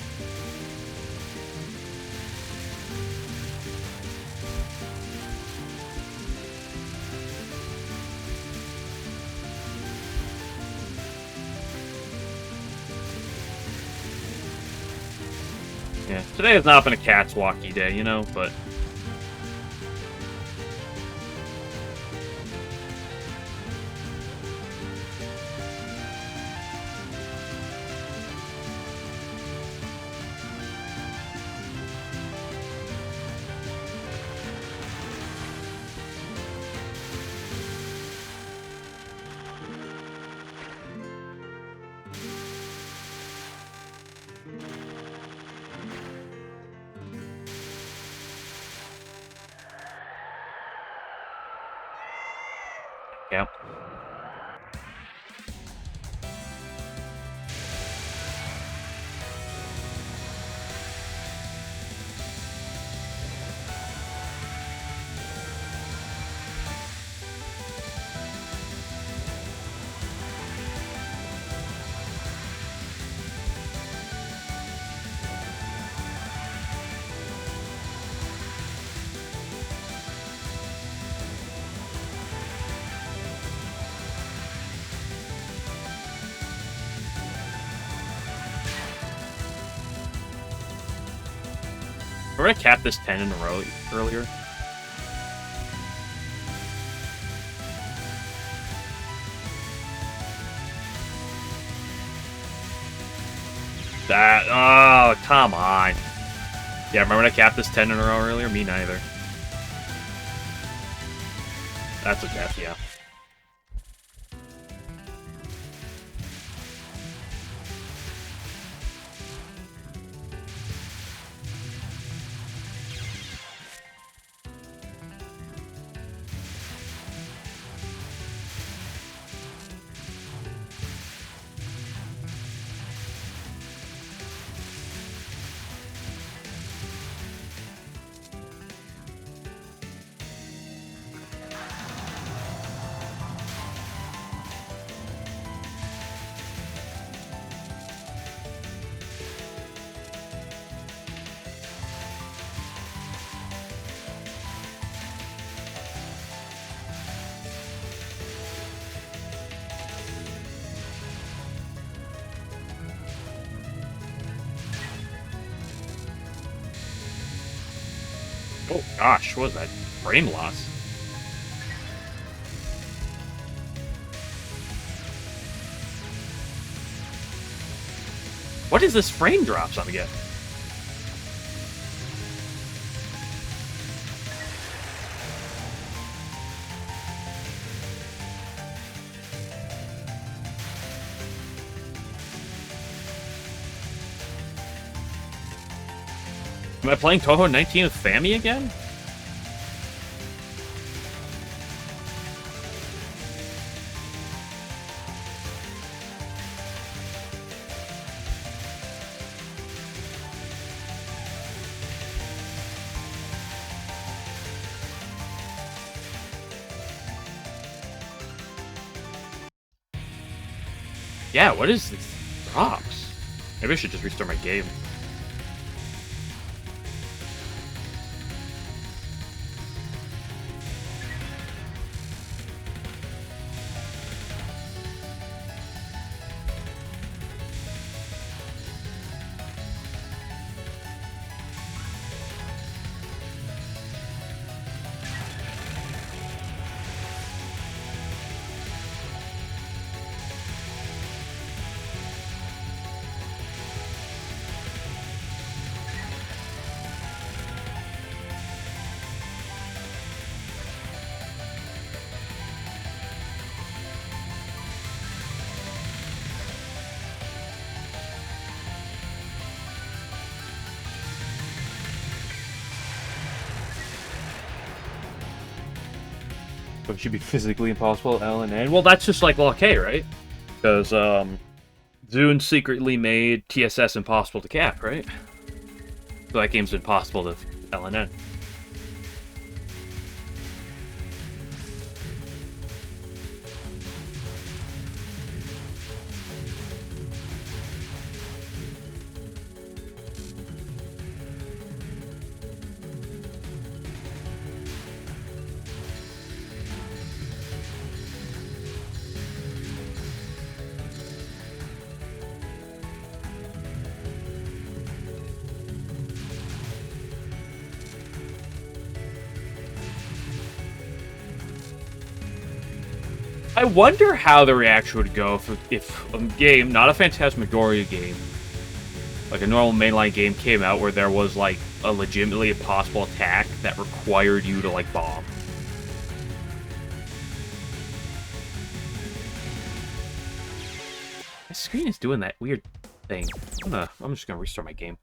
Yeah, today has not been a cat's walkie day, you know, but... Yep. We're gonna cap this 10 in a row earlier. That... Oh, come on. Yeah, remember when I capped this 10 in a row earlier? Me neither. That's a death, yeah. Oh gosh, what was that? Frame loss. What is this frame drops on the game? Am I playing Touhou 19 with Fami again? Yeah, what is this drops? Maybe I should just restart my game. But it should be physically impossible at LNN. Well, that's just like Law K, right? Because Zune secretly made TSS impossible to cap, right? So that game's impossible to LNN. I wonder how the reaction would go if a game, not a Phantasmagoria game, like a normal mainline game came out where there was, like, a legitimately impossible attack that required you to, like, bomb. My screen is doing that weird thing. I'm just gonna restart my game.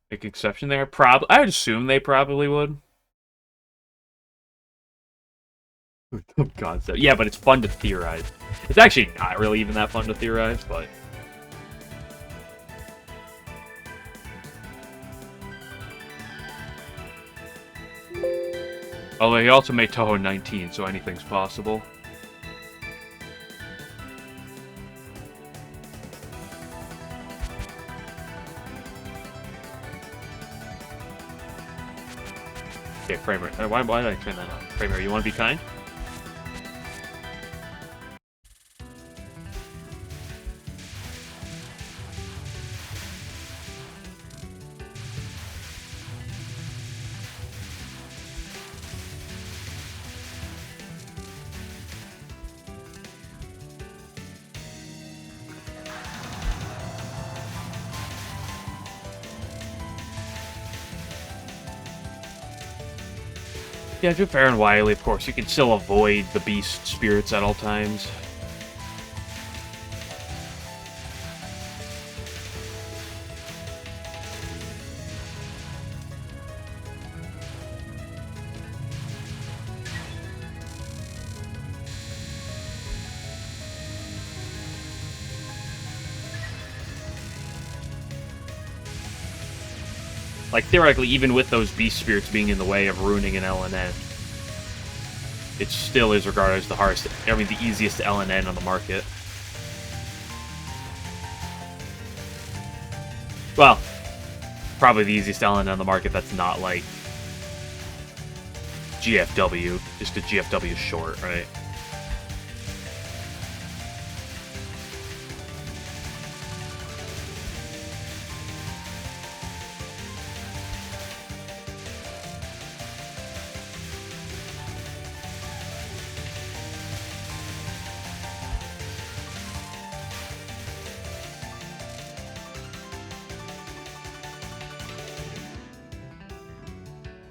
Make exception there? I would assume they probably would. Concept. Yeah, but it's fun to theorize. It's actually not really even that fun to theorize, but... Although he also made Touhou 19, so anything's possible. Okay, Framer. Why did I turn that on? Framer, you want to be kind? Yeah, to Fair and Wily, of course, you can still avoid the beast spirits at all times. Like, theoretically, even with those beast spirits being in the way of ruining an LNN. it still is regarded as the hardest, I mean, the easiest LNN on the market. Well, probably the easiest LNN on the market that's not, like, GFW, just because GFW is short, right?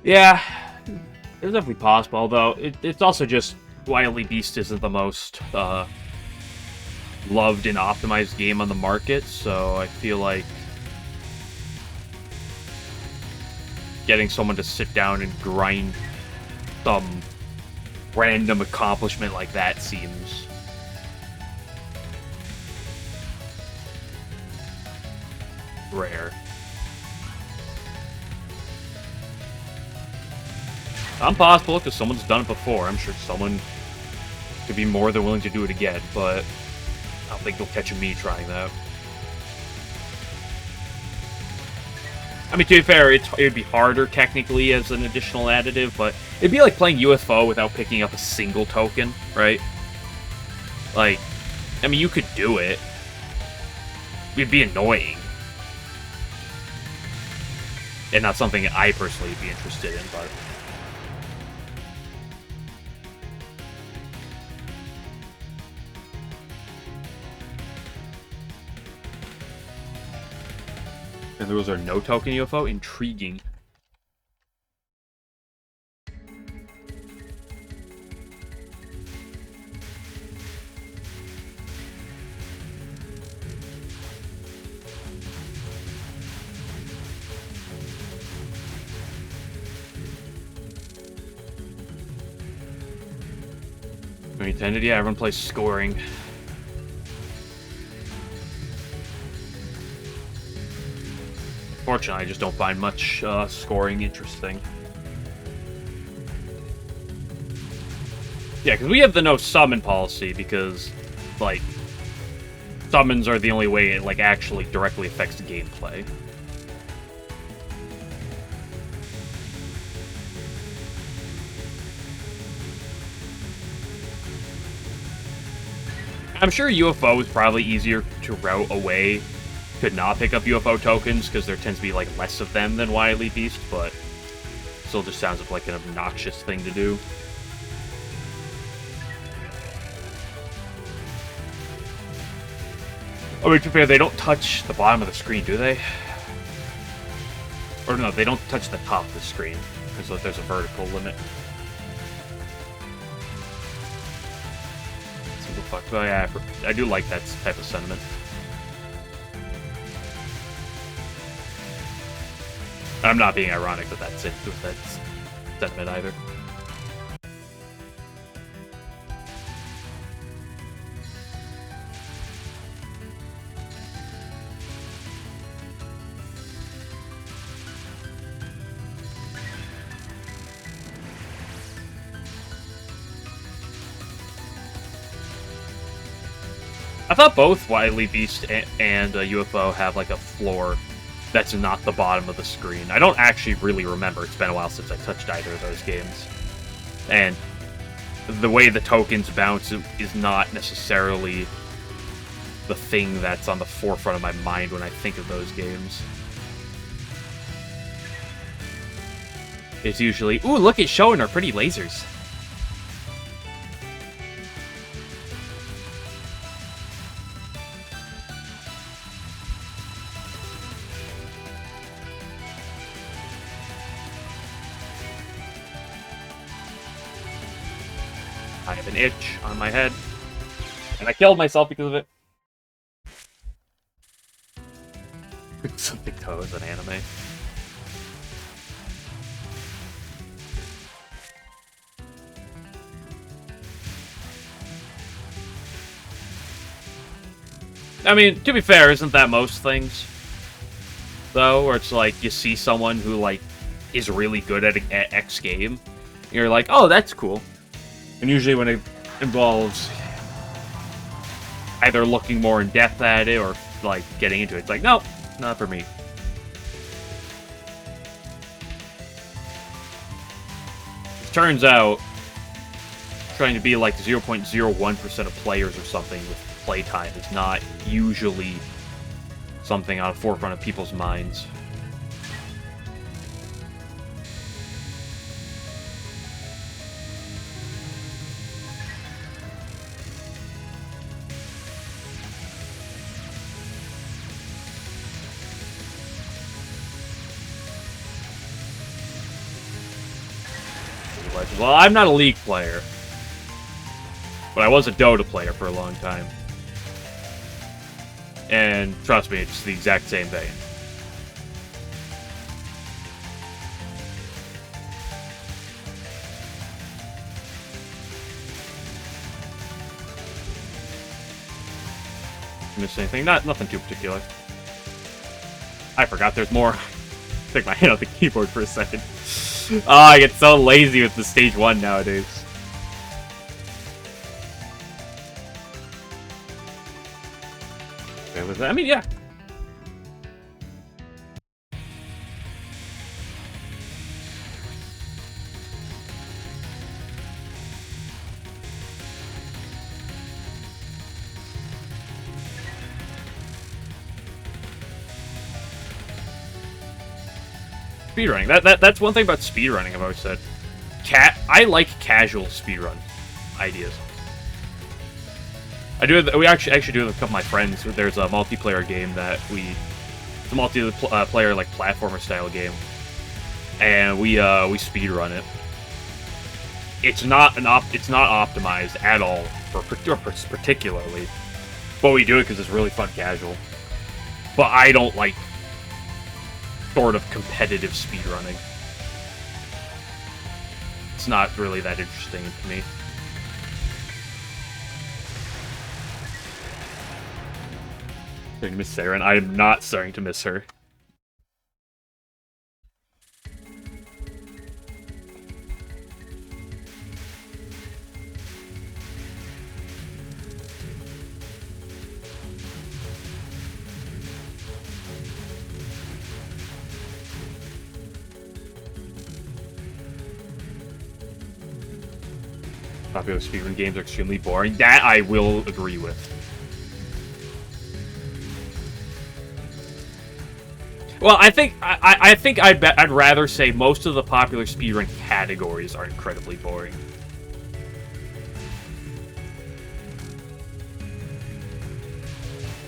Yeah, it's definitely possible, although it's also just Wily Beast isn't the most loved and optimized game on the market, so I feel like getting someone to sit down and grind some random accomplishment like that seems rare. Not impossible, because someone's done it before. I'm sure someone could be more than willing to do it again, but I don't think they'll catch me trying that. I mean, to be fair, it would be harder technically as an additional additive, but it'd be like playing UFO without picking up a single token, right? Like, I mean, you could do it. It'd be annoying. And not something I personally would be interested in, but... And the rules are no token UFO? Intriguing. Intended, yeah, everyone plays scoring. Fortunately, I just don't find much scoring interesting. Yeah, because we have the no summon policy, because, like, summons are the only way it, like, actually directly affects the gameplay. I'm sure UFO is probably easier to route away to not pick up UFO tokens, because there tends to be, like, less of them than Wily Beast, but still just sounds like an obnoxious thing to do. I mean, to be fair, they don't touch the bottom of the screen, do they? Or no, they don't touch the top of the screen, because there's a vertical limit. Fuck. Well, yeah, I do like that type of sentiment. I'm not being ironic that that's it with that sentiment either. I thought both Wily Beast and UFO have, like, a floor that's not the bottom of the screen. I don't actually really remember. It's been a while since I touched either of those games. And the way the tokens bounce is not necessarily the thing that's on the forefront of my mind when I think of those games. It's usually, ooh, look, it's showing our pretty lasers. I have an itch on my head, and I killed myself because of it. Something toes an anime. I mean, to be fair, isn't that most things? Though, where it's like, you see someone who, like, is really good at X game, you're like, oh, that's cool. And usually when it involves either looking more in depth at it or like getting into it, it's like, nope, not for me. It turns out trying to be like 0.01% of players or something with playtime is not usually something on the forefront of people's minds. Well, I'm not a League player, but I was a Dota player for a long time. And trust me, it's the exact same thing. Miss anything? Nothing too particular. I forgot there's more. Take my hand off the keyboard for a second. Oh, I get so lazy with the stage 1 nowadays. I mean, yeah. Speedrunning. That's one thing about speedrunning I've always said. I like casual speedrun ideas. We actually do it with a couple of my friends. There's a multiplayer game that it's a multiplayer like platformer style game, and we speedrun it. It's not optimized at all particularly, but we do it because it's really fun casual. But I don't like sort of competitive speedrunning. It's not really that interesting to me. Starting to miss Sarah, and I am not starting to miss her. Popular speedrun games are extremely boring. That I will agree with. Well, I think I'd rather say most of the popular speedrun categories are incredibly boring.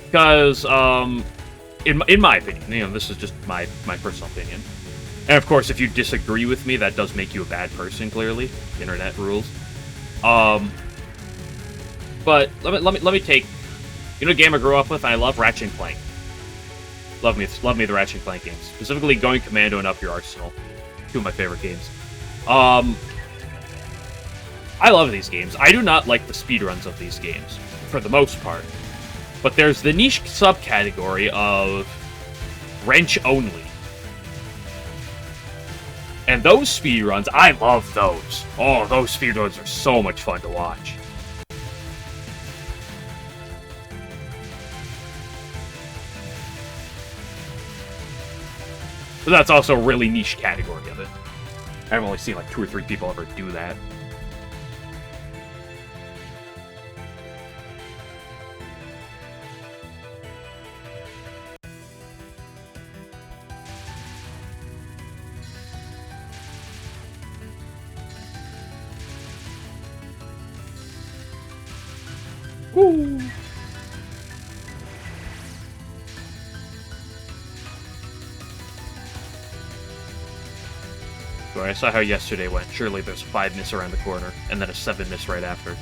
Because, in my opinion, this is just my personal opinion. And of course, if you disagree with me, that does make you a bad person, clearly. Internet rules. But let me take, a game I grew up with, and I love Ratchet & Clank. Love me the Ratchet & Clank games. Specifically, Going Commando and Up Your Arsenal. Two of my favorite games. I love these games. I do not like the speedruns of these games, for the most part. But there's the niche subcategory of wrench only. And those speedruns, I love those. Oh, those speedruns are so much fun to watch. But that's also a really niche category of it. I've only seen like 2 or 3 people ever do that. Woo! So I saw how yesterday went. Surely there's a 5 miss around the corner, and then a 7 miss right after.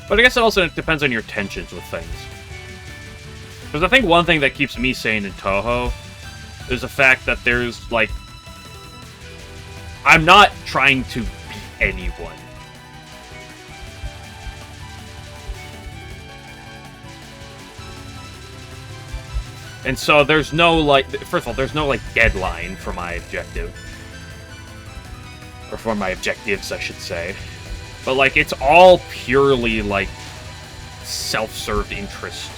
But I guess it also depends on your intentions with things. Because I think one thing that keeps me sane in Touhou is the fact that there's, like, I'm not trying to beat anyone. And so there's no, like, first of all, there's no, like, deadline for my objective. Or for my objectives, I should say. But, like, it's all purely, like, self-served interest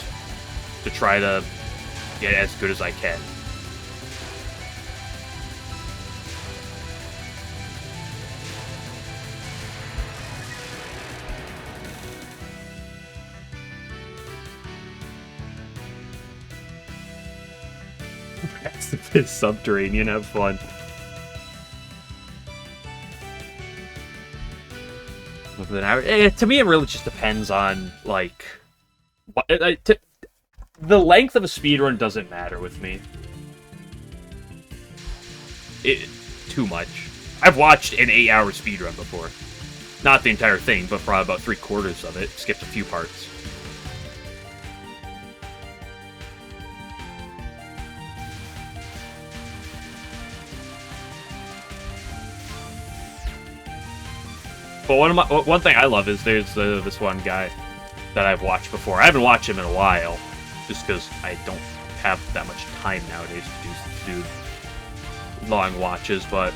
to try to get as good as I can. Pacifist Subterranean, have fun. To me, it really just depends on, like, the length of a speedrun doesn't matter with me. Too much. I've watched an 8-hour speedrun before. Not the entire thing, but probably about 3/4 of it. Skipped a few parts. But one thing I love is there's this one guy that I've watched before. I haven't watched him in a while, just because I don't have that much time nowadays to do long watches. But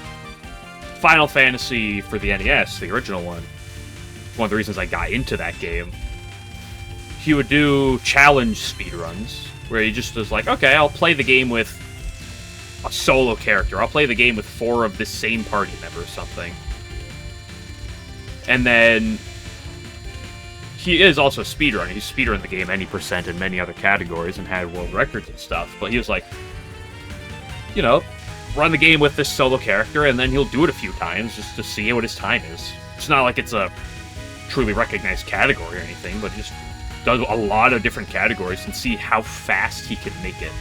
Final Fantasy for the NES, the original one of the reasons I got into that game, he would do challenge speedruns, where he just was like, okay, I'll play the game with a solo character. I'll play the game with 4 of this same party member or something. And then he is also a speedrunner. He's speedrun the game any percent in many other categories and had world records and stuff. But he was like, you know, run the game with this solo character, and then he'll do it a few times just to see what his time is. It's not like it's a truly recognized category or anything, but he just does a lot of different categories and see how fast he can make it.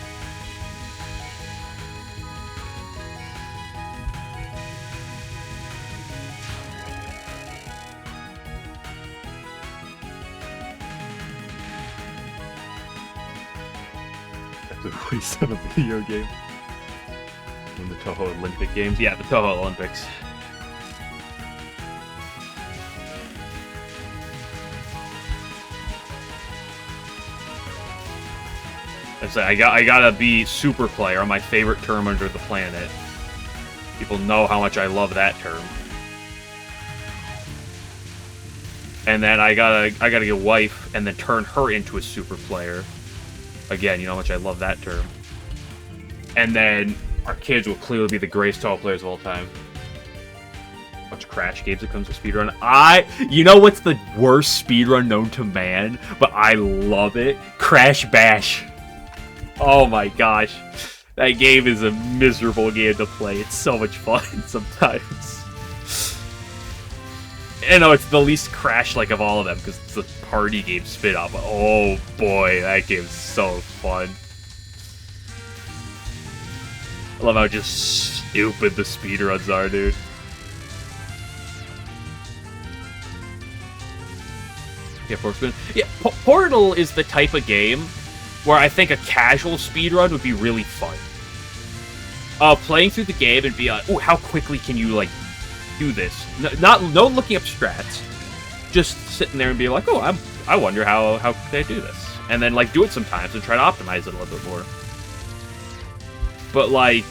Release on a video game. In the Touhou Olympic Games. Yeah, the Touhou Olympics. I gotta be super player on my favorite term under the planet. People know how much I love that term. And then I gotta get a wife and then turn her into a super player. Again, you know how much I love that term. And then our kids will clearly be the greatest Touhou players of all time. A bunch of Crash games that comes with speedrun. You know what's the worst speedrun known to man? But I love it? Crash Bash. Oh my gosh. That game is a miserable game to play. It's so much fun sometimes. I know it's the least Crash-like of all of them because it's a party game spin-off. But oh boy, that game's so fun. I love how just stupid the speedruns are, dude. Yeah, Portal is the type of game where I think a casual speedrun would be really fun. Playing through the game and be like, ooh, how quickly can you, like, do this? No looking up strats. Just sitting there and be like, oh, I wonder how can I do this? And then, like, do it sometimes and try to optimize it a little bit more. But, like,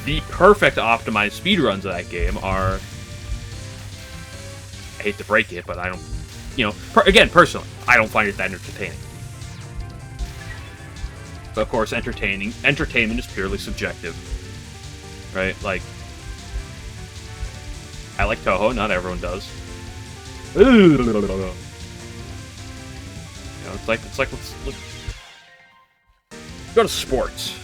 the perfect optimized speedruns of that game are... I hate to break it, but I don't... You know, again, personally, I don't find it that entertaining. But of course, entertainment is purely subjective. Right? Like, I like Touhou, not everyone does. You know, it's like let's go to sports.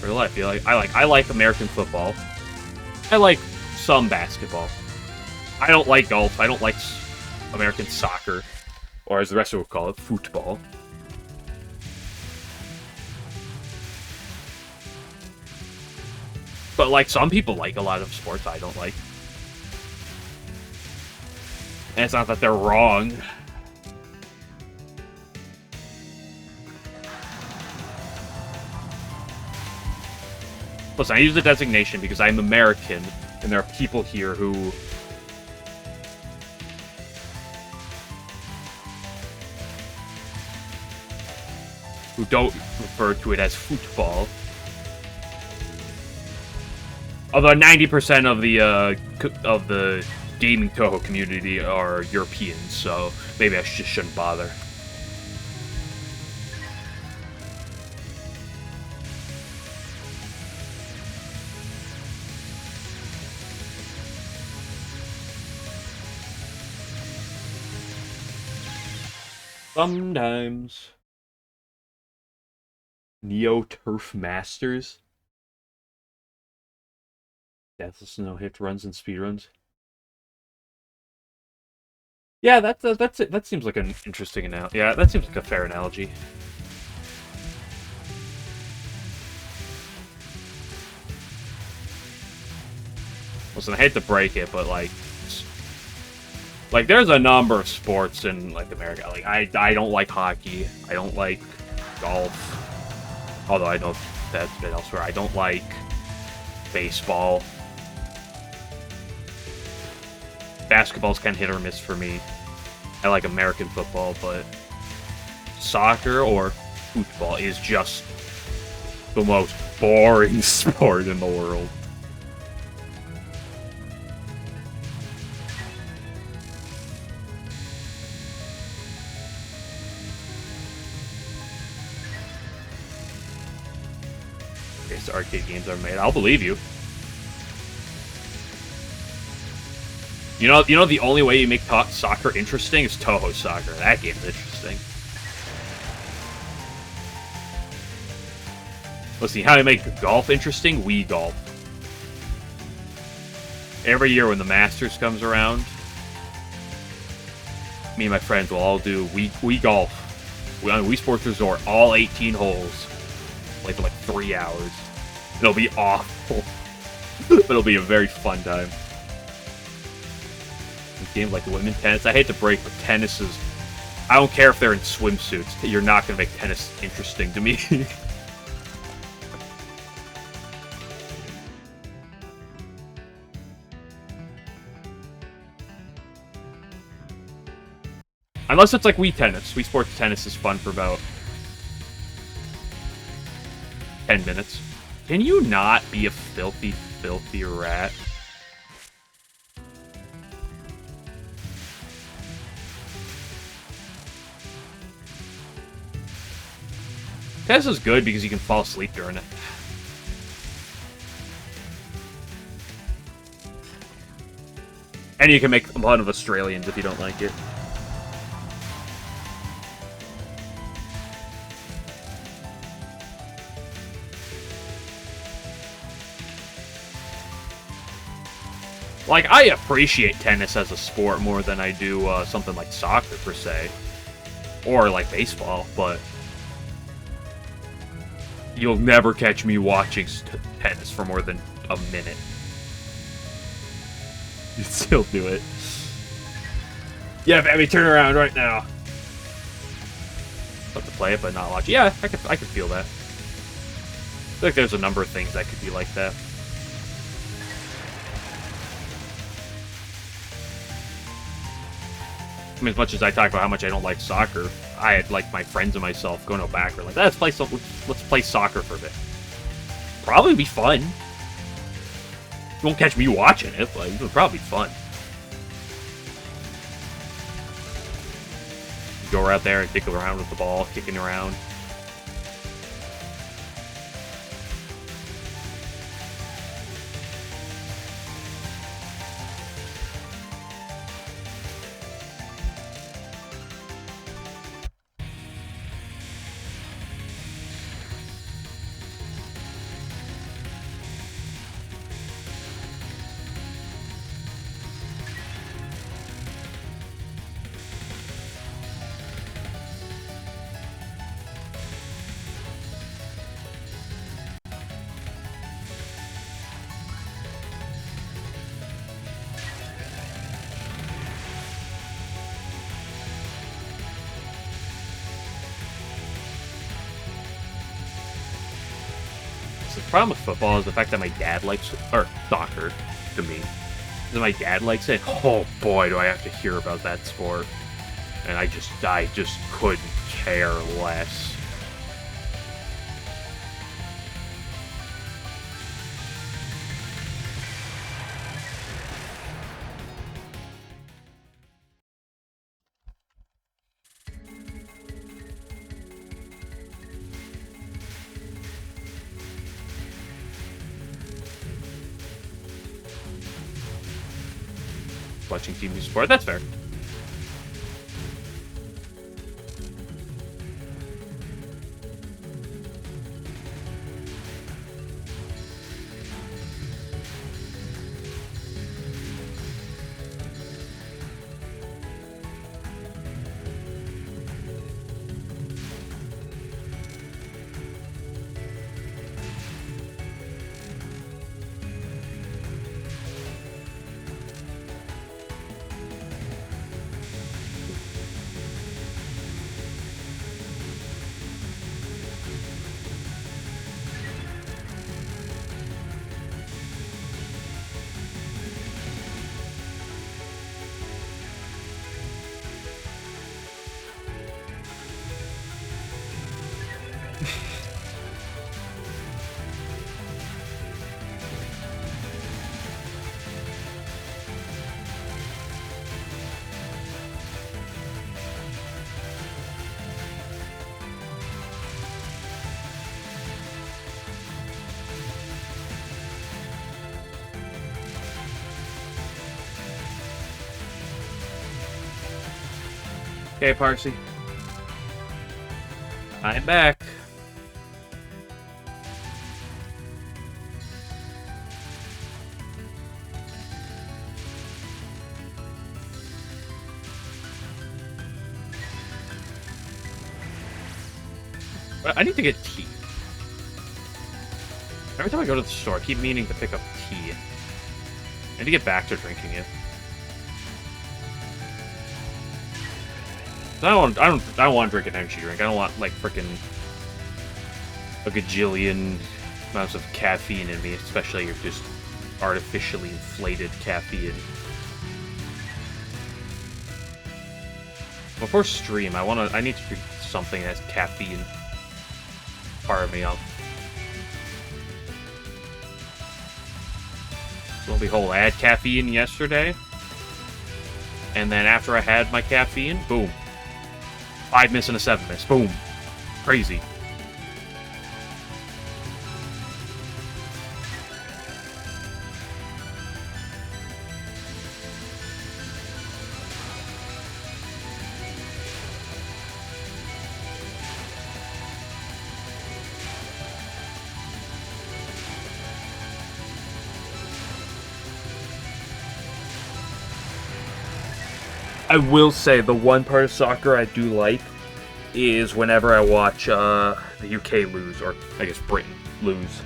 Real life, I like American football. I like some basketball. I don't like golf. I don't like American soccer, or as the rest of would call it, football. But, like, some people like a lot of sports I don't like. And it's not that they're wrong. Listen, I use the designation because I'm American, and there are people here who don't refer to it as football. Although 90% of the gaming Touhou community are Europeans, so maybe I just shouldn't bother. Sometimes. Neo Turf Masters. Deathless no hit runs and speedruns. Yeah, that's it. That seems like an interesting analogy. Yeah, that seems like a fair analogy. Listen, I hate to break it, but like there's a number of sports in like America. Like I don't like hockey. I don't like golf. Although I know that's been elsewhere. I don't like baseball. Basketball's kind of hit or miss for me. I like American football, but soccer or football is just the most boring sport in the world. Okay, so arcade games are made. I'll believe you. You know the only way you make soccer interesting is Touhou Soccer. That game's interesting. Let's see, how do you make golf interesting? Wii Golf. Every year when the Masters comes around, me and my friends will all do Wii Golf. We're on Wii Sports Resort, all 18 holes. Like for like 3 hours. It'll be awful. But it'll be a very fun time. Games like women's tennis, I hate to break, but tennis is... I don't care if they're in swimsuits. You're not going to make tennis interesting to me. Unless it's like Wii Tennis. Wii Sports Tennis is fun for about 10 minutes. Can you not be a filthy, filthy rat? Tennis is good because you can fall asleep during it. And you can make fun of Australians if you don't like it. Like, I appreciate tennis as a sport more than I do something like soccer, per se. Or, like, baseball, but... You'll never catch me watching tennis for more than a minute. You'd still do it. Yeah, baby, turn around right now. Love to play it, but not watch it. Yeah, I could feel that. I feel like there's a number of things that could be like that. I mean, as much as I talk about how much I don't like soccer, I had, like, my friends and myself going out back. We're like, let's play soccer for a bit. Probably be fun. You won't catch me watching it, but it'll probably be fun. Go out there and dick around with the ball, kicking around. The problem with football is the fact that my dad likes it, or soccer, to me. That my dad likes it. Oh boy, do I have to hear about that sport. And I just couldn't care less. Watching team sport, that's fair. Okay, Parsi. I'm back. I need to get tea. Every time I go to the store, I keep meaning to pick up tea. I need to get back to drinking it. I don't want to drink an energy drink. I don't want, like, frickin' a gajillion amounts of caffeine in me, especially if just artificially inflated caffeine. Before stream, I need to drink something that has caffeine. Fire me up. So lo and behold, I had caffeine yesterday. And then after I had my caffeine, boom. 5 miss and a 7 miss. Boom. Crazy. I will say the one part of soccer I do like is whenever I watch the UK lose, or I guess Britain lose.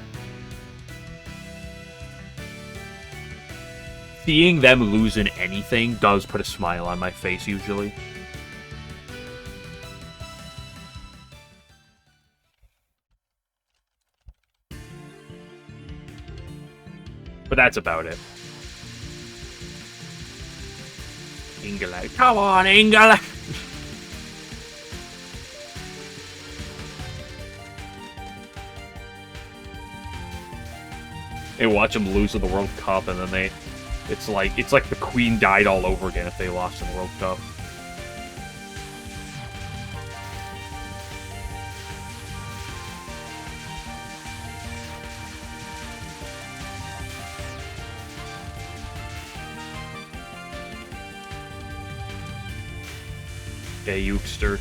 Seeing them lose in anything does put a smile on my face usually. But that's about it. England. Come on, England! They watch them lose in the World Cup, and then it's like the Queen died all over again if they lost in the World Cup. Okay, Ukester.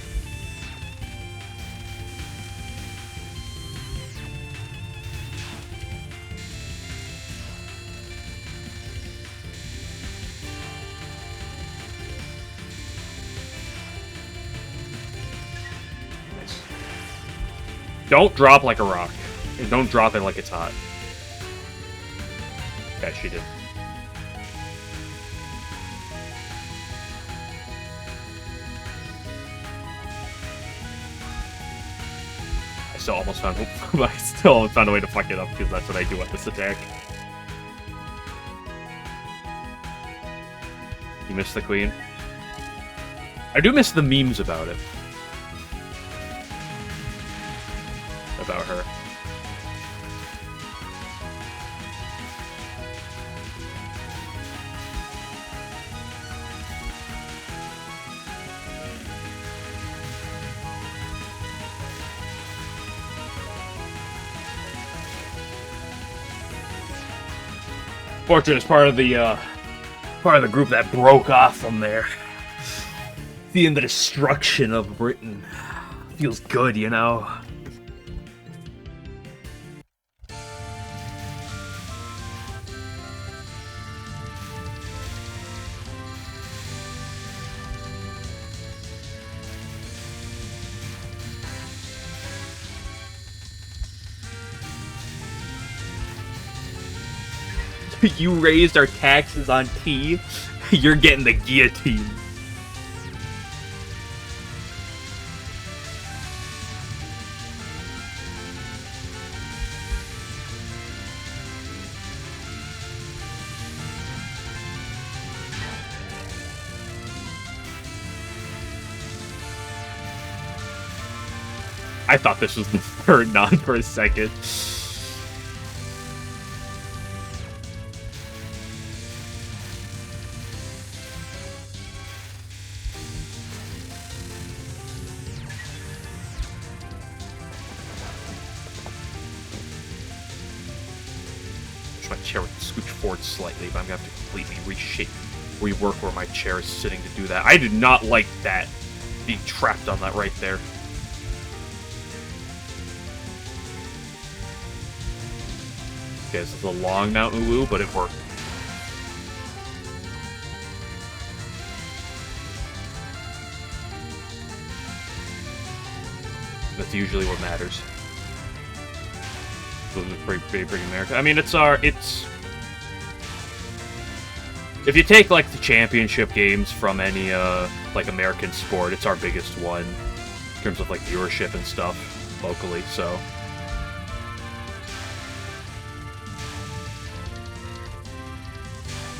Don't drop like a rock. And don't drop it like it's hot. Okay, she did. I still almost found I still almost found a way to fuck it up because that's what I do at this attack. You missed the queen. I do miss the memes about it. About her. Fortune is part of the group that broke off from there. Seeing the destruction of Britain feels good, you know. You raised our taxes on tea, you're getting the guillotine. I thought this was the third non for a second. My chair would scooch forward slightly, but I'm gonna have to completely rework where my chair is sitting to do that. I did not like that, being trapped on that right there. Okay, this is a long Mountain Woo, but it worked. That's usually what matters. Pretty America. I mean, it's... If you take, like, the championship games from any, like, American sport, it's our biggest one. In terms of, like, viewership and stuff, locally, so...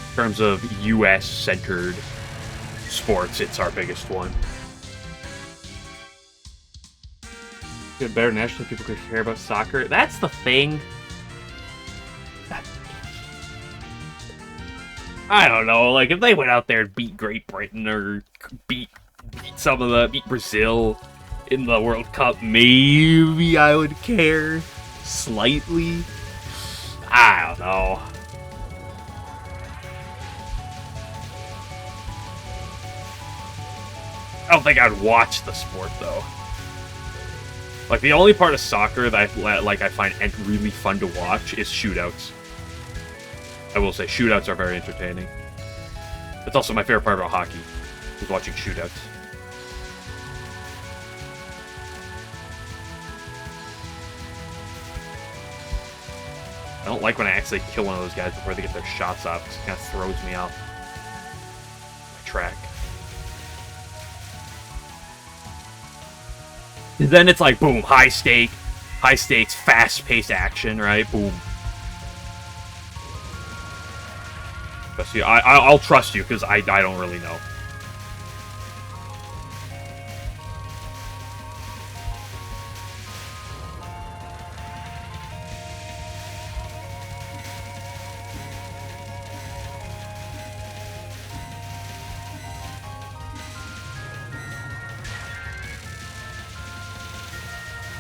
In terms of US-centered sports, it's our biggest one. Get better nationally, people could care about soccer. That's the thing. I don't know, like, if they went out there and beat Great Britain or beat Brazil in the World Cup, maybe I would care slightly. I don't know. I don't think I'd watch the sport, though. Like, the only part of soccer that I find really fun to watch is shootouts. I will say, shootouts are very entertaining. It's also my favorite part about hockey, is watching shootouts. I don't like when I actually kill one of those guys before they get their shots off, because it kind of throws me off my track. And then it's like, boom, high stakes, fast-paced action, right? Boom. Trust you. I'll trust you, because I don't really know.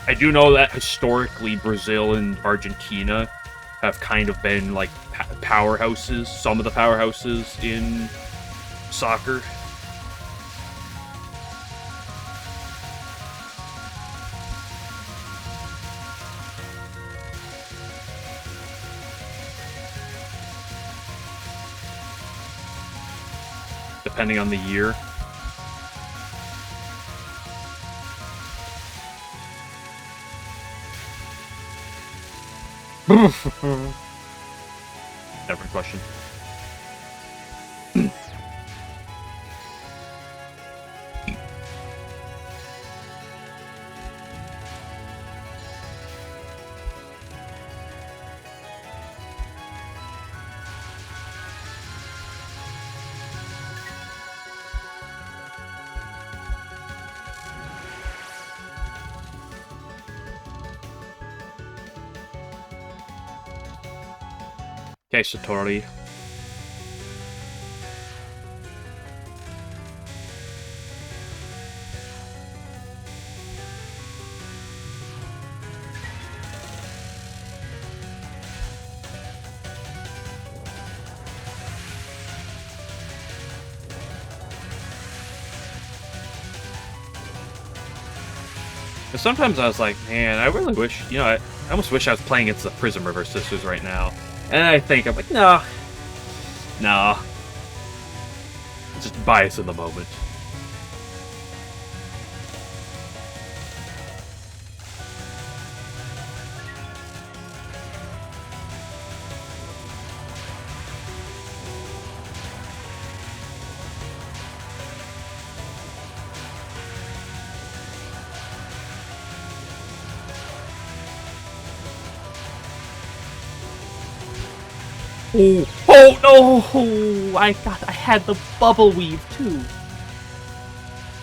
I do know that historically Brazil and Argentina have kind of been like powerhouses, some of the powerhouses in soccer. Depending on the year. Different question. Okay, Satori. But sometimes I was like, man, I really wish, I almost wish I was playing against the Prism River Sisters right now. And I think, I'm like, no. Nah. Just bias in the moment. Oh no! I had the bubble weave too.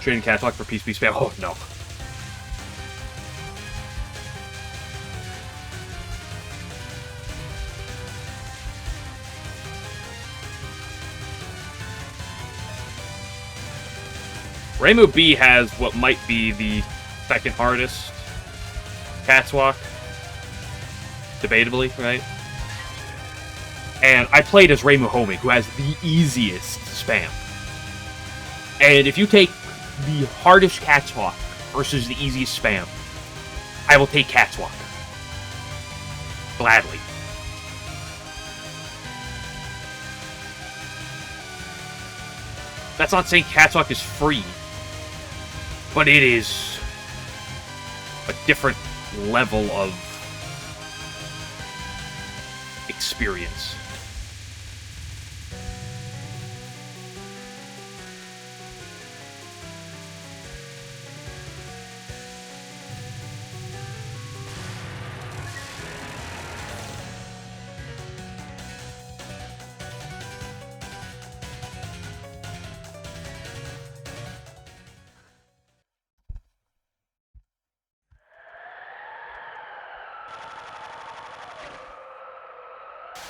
Trading catwalk for peace spam. Oh no. Reimu B has what might be the second hardest catwalk. Debatably, right? And I played as Reimu Homing, who has the easiest spam. And if you take the hardest catwalk versus the easiest spam, I will take catwalk. Gladly. That's not saying catwalk is free, but it is a different level of experience.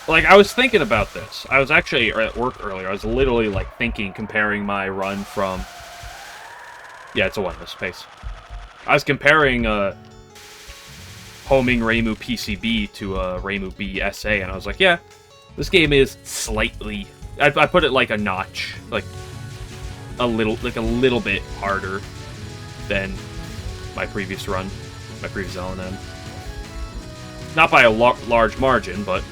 Like, I was thinking about this. I was actually at work earlier. I was literally, like, comparing my run from... Yeah, it's a one-list pace. I was comparing, homing Reimu PCB to, Reimu B SA, and I was like, yeah, this game is slightly... I put it like a notch. Like, a little bit harder than my previous run. My previous LNN. Not by a large margin, but...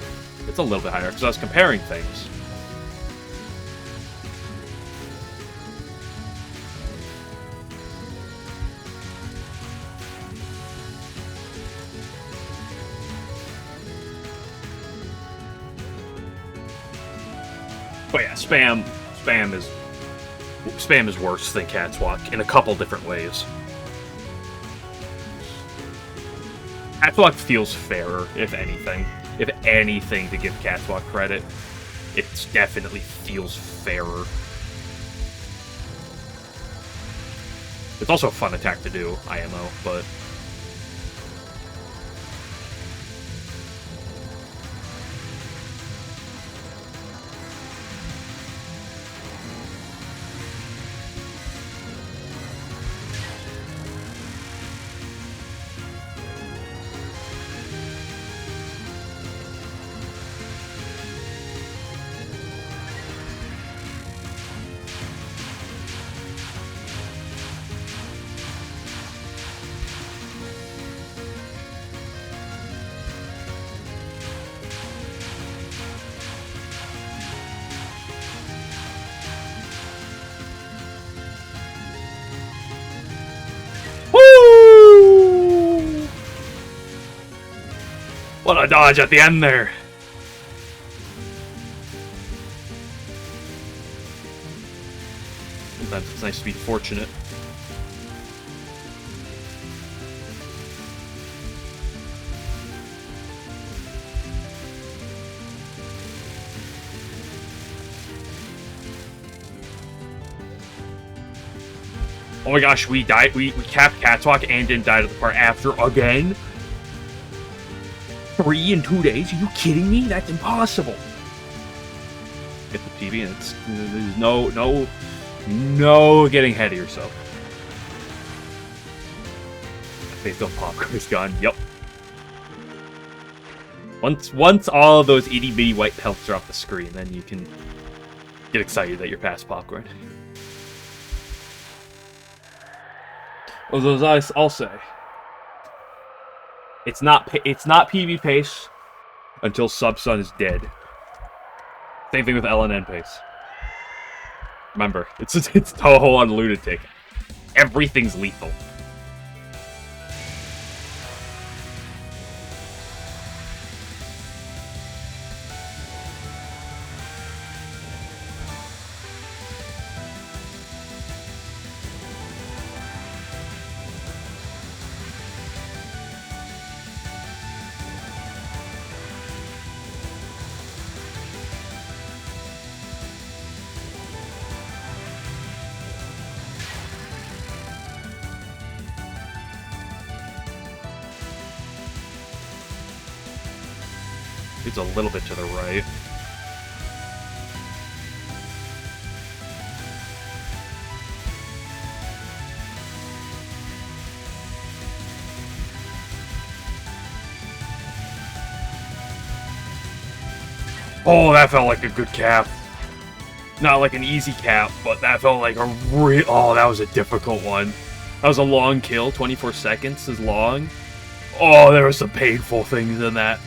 It's a little bit higher, because I was comparing things. But yeah, spam is worse than catwalk in a couple different ways. Catwalk feels fairer, if anything. If anything, to give catwalk credit, it definitely feels fairer. It's also a fun attack to do, IMO, but... What a dodge at the end there! Sometimes it's nice to be fortunate. Oh my gosh, we died. We capped catwalk and didn't die to the part after again? 3 in 2 days? Are you kidding me? That's impossible. Get the PB, and there's no getting ahead of yourself. Faith on popcorn's gone. Yep. Once all of those itty bitty white pelts are off the screen, then you can get excited that you're past popcorn. Although I'll say, it's not PB pace until Subsun is dead. Same thing with LNN pace. Remember, it's Touhou on Lunatic. Everything's lethal. It's a little bit to the right. Oh, that felt like a good cap. Not like an easy cap, but that felt like a real... Oh, that was a difficult one. That was a long kill. 24 seconds is long. Oh, there were some painful things in that.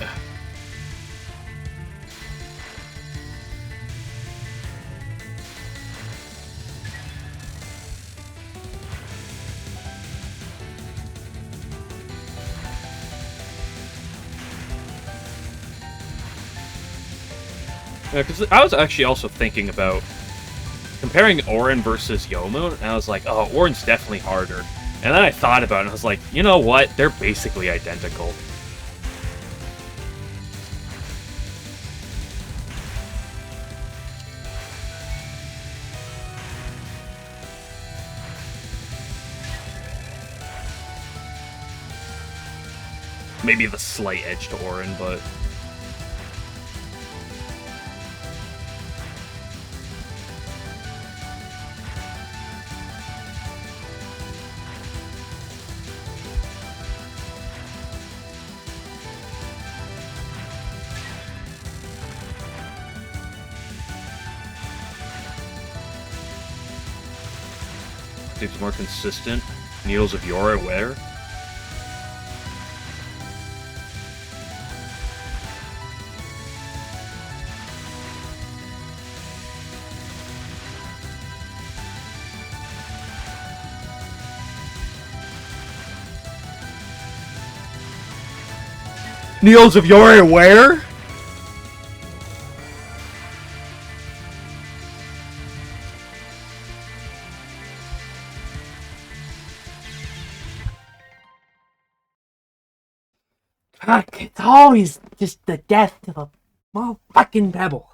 Yeah, because I was actually also thinking about comparing Orin versus Yomu, and I was like, oh, Orin's definitely harder. And then I thought about it, and I was like, you know what? They're basically identical. Maybe the slight edge to Orin, but... It's more consistent. Needles of Yora where? Needles of Yora where? Fuck, it's always just the death of a motherfucking pebble.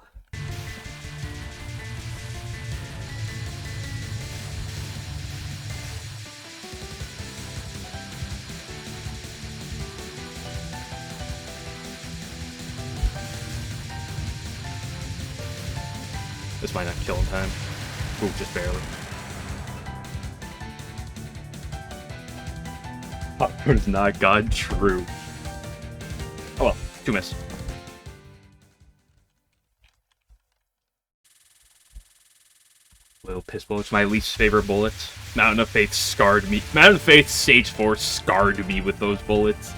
This might not kill in time. Ooh, just barely. Popcorn's not gone true. Oh well, 2 miss. Little piss bullets, my least favorite bullets. Mountain of Faith scarred me. Mountain of Faith Stage 4 scarred me with those bullets.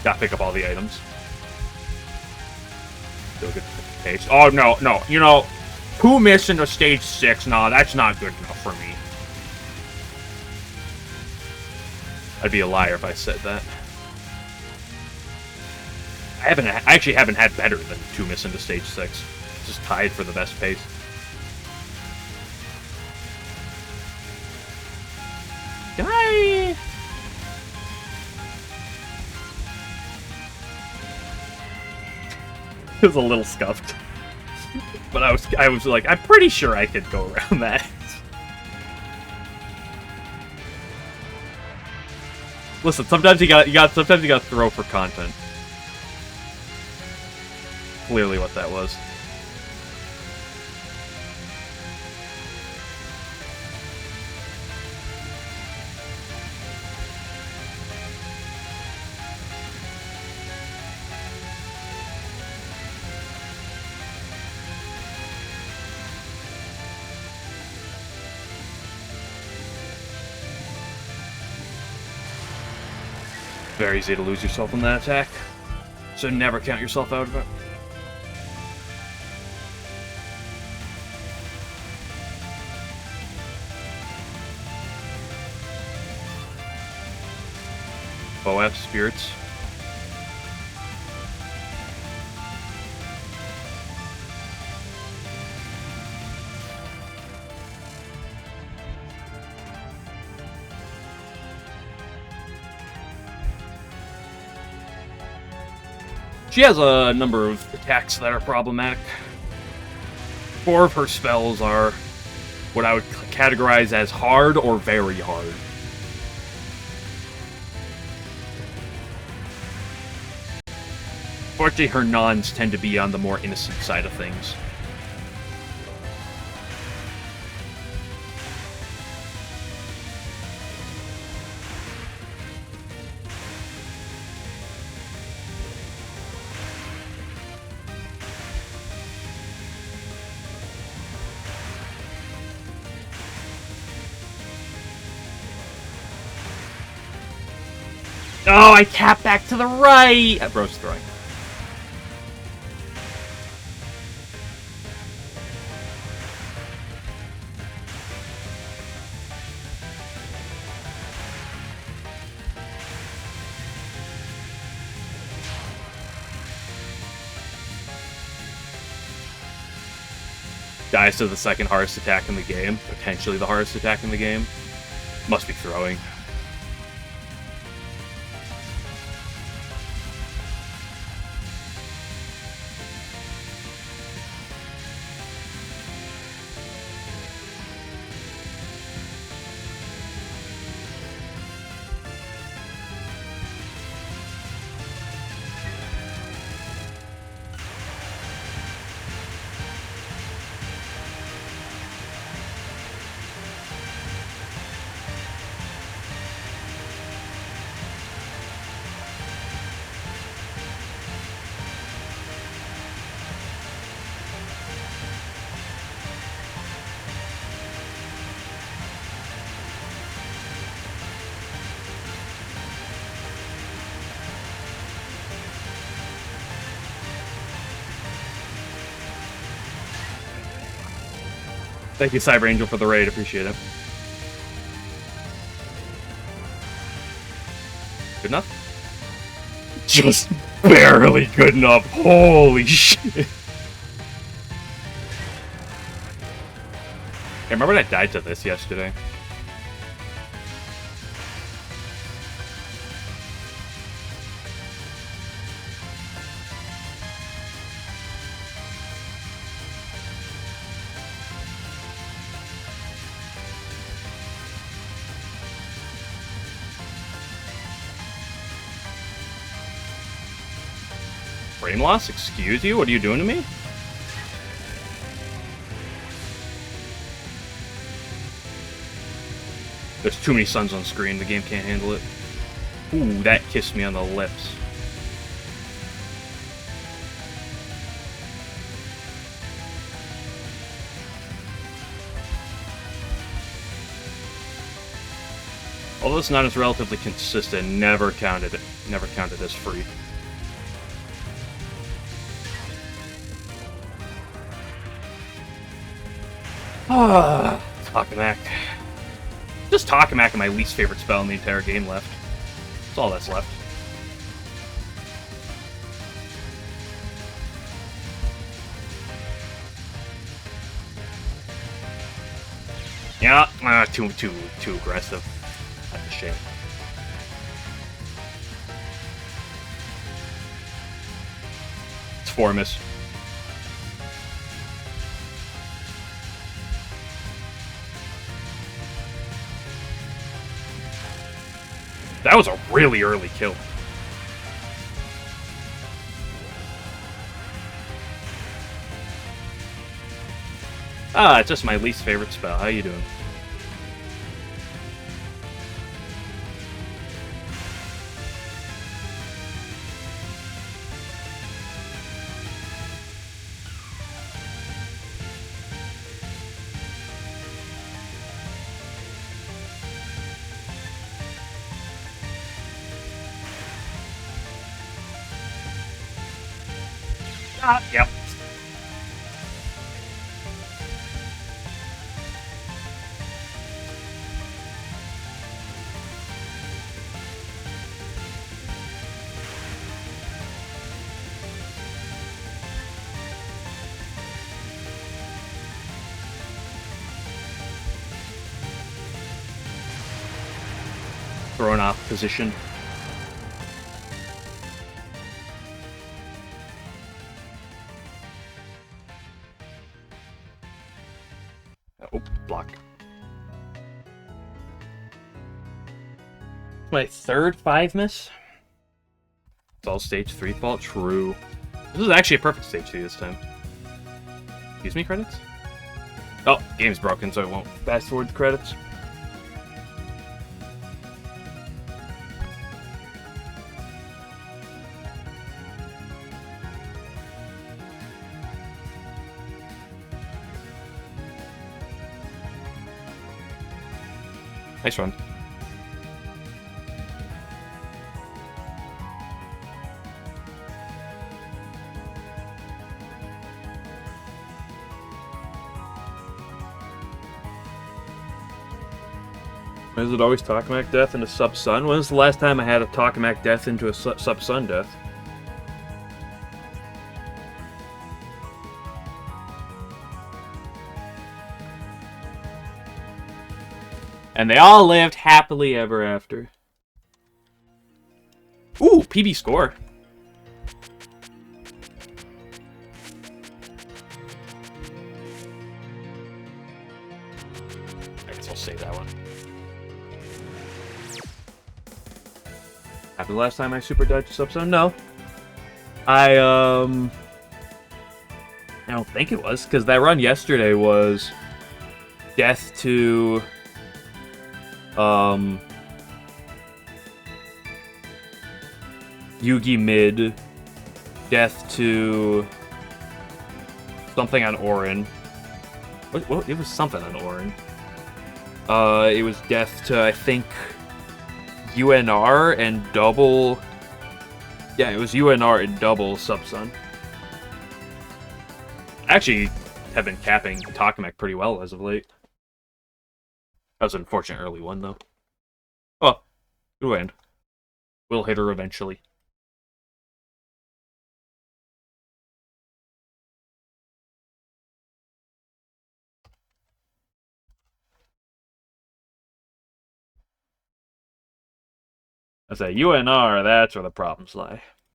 Gotta pick up all the items. Do a good pace. Oh, no, no. You know, 2 miss into stage 6. No, that's not good enough for me. I'd be a liar if I said that. I actually haven't had better than 2 miss into stage 6. Just tied for the best pace. Can I... It was a little scuffed. But I was like, I'm pretty sure I could go around that. Listen, sometimes you got to throw for content. Clearly what that was. Very easy to lose yourself in that attack, so never count yourself out of it. OF spirits. She has a number of attacks that are problematic. 4 of her spells are what I would categorize as hard or very hard. Fortunately, her nons tend to be on the more innocent side of things. Oh, I tap back to the right! Bro's throwing. Dies to the second hardest attack in the game. Potentially the hardest attack in the game. Must be throwing. Thank you, Cyber Angel, for the raid. Appreciate it. Good enough? Just barely good enough. Holy shit. Hey, remember when I died to this yesterday? Brain loss? Excuse you? What are you doing to me? There's too many suns on screen. The game can't handle it. Ooh, that kissed me on the lips. Although this nut is relatively consistent, never counted as free. Takamak. Just Takamak is my least favorite spell in the entire game left. That's all that's left. Yeah, too aggressive. That's a shame. It's 4 miss. That That was a really early kill. Ah, it's just my least favorite spell. How you doing? Ah, yep. Thrown off position. Oh, block. My third 5 miss? It's all stage 3 fault? True. This is actually a perfect stage 2 this time. Excuse me, credits? Oh, game's broken, so it won't fast forward the credits. Nice run. Is it always Tokamak death into Sub-Sun? When was the last time I had a Tokamak death into a Sub-Sun death? And they all lived happily ever after. Ooh, PB score. I guess I'll save that one. After the last time I super dodged Sub-Sun? No. I don't think it was, because that run yesterday was death to Yugi mid, death to something on Orin. What? It was something on Orin. It was death to, I think, UNR and double... Yeah, it was UNR and double Sub-Sun. Actually, have been capping Tokamak pretty well as of late. That was an unfortunate early one, though. Oh, good win. We'll hit her eventually. I say UNR, that's where the problems lie.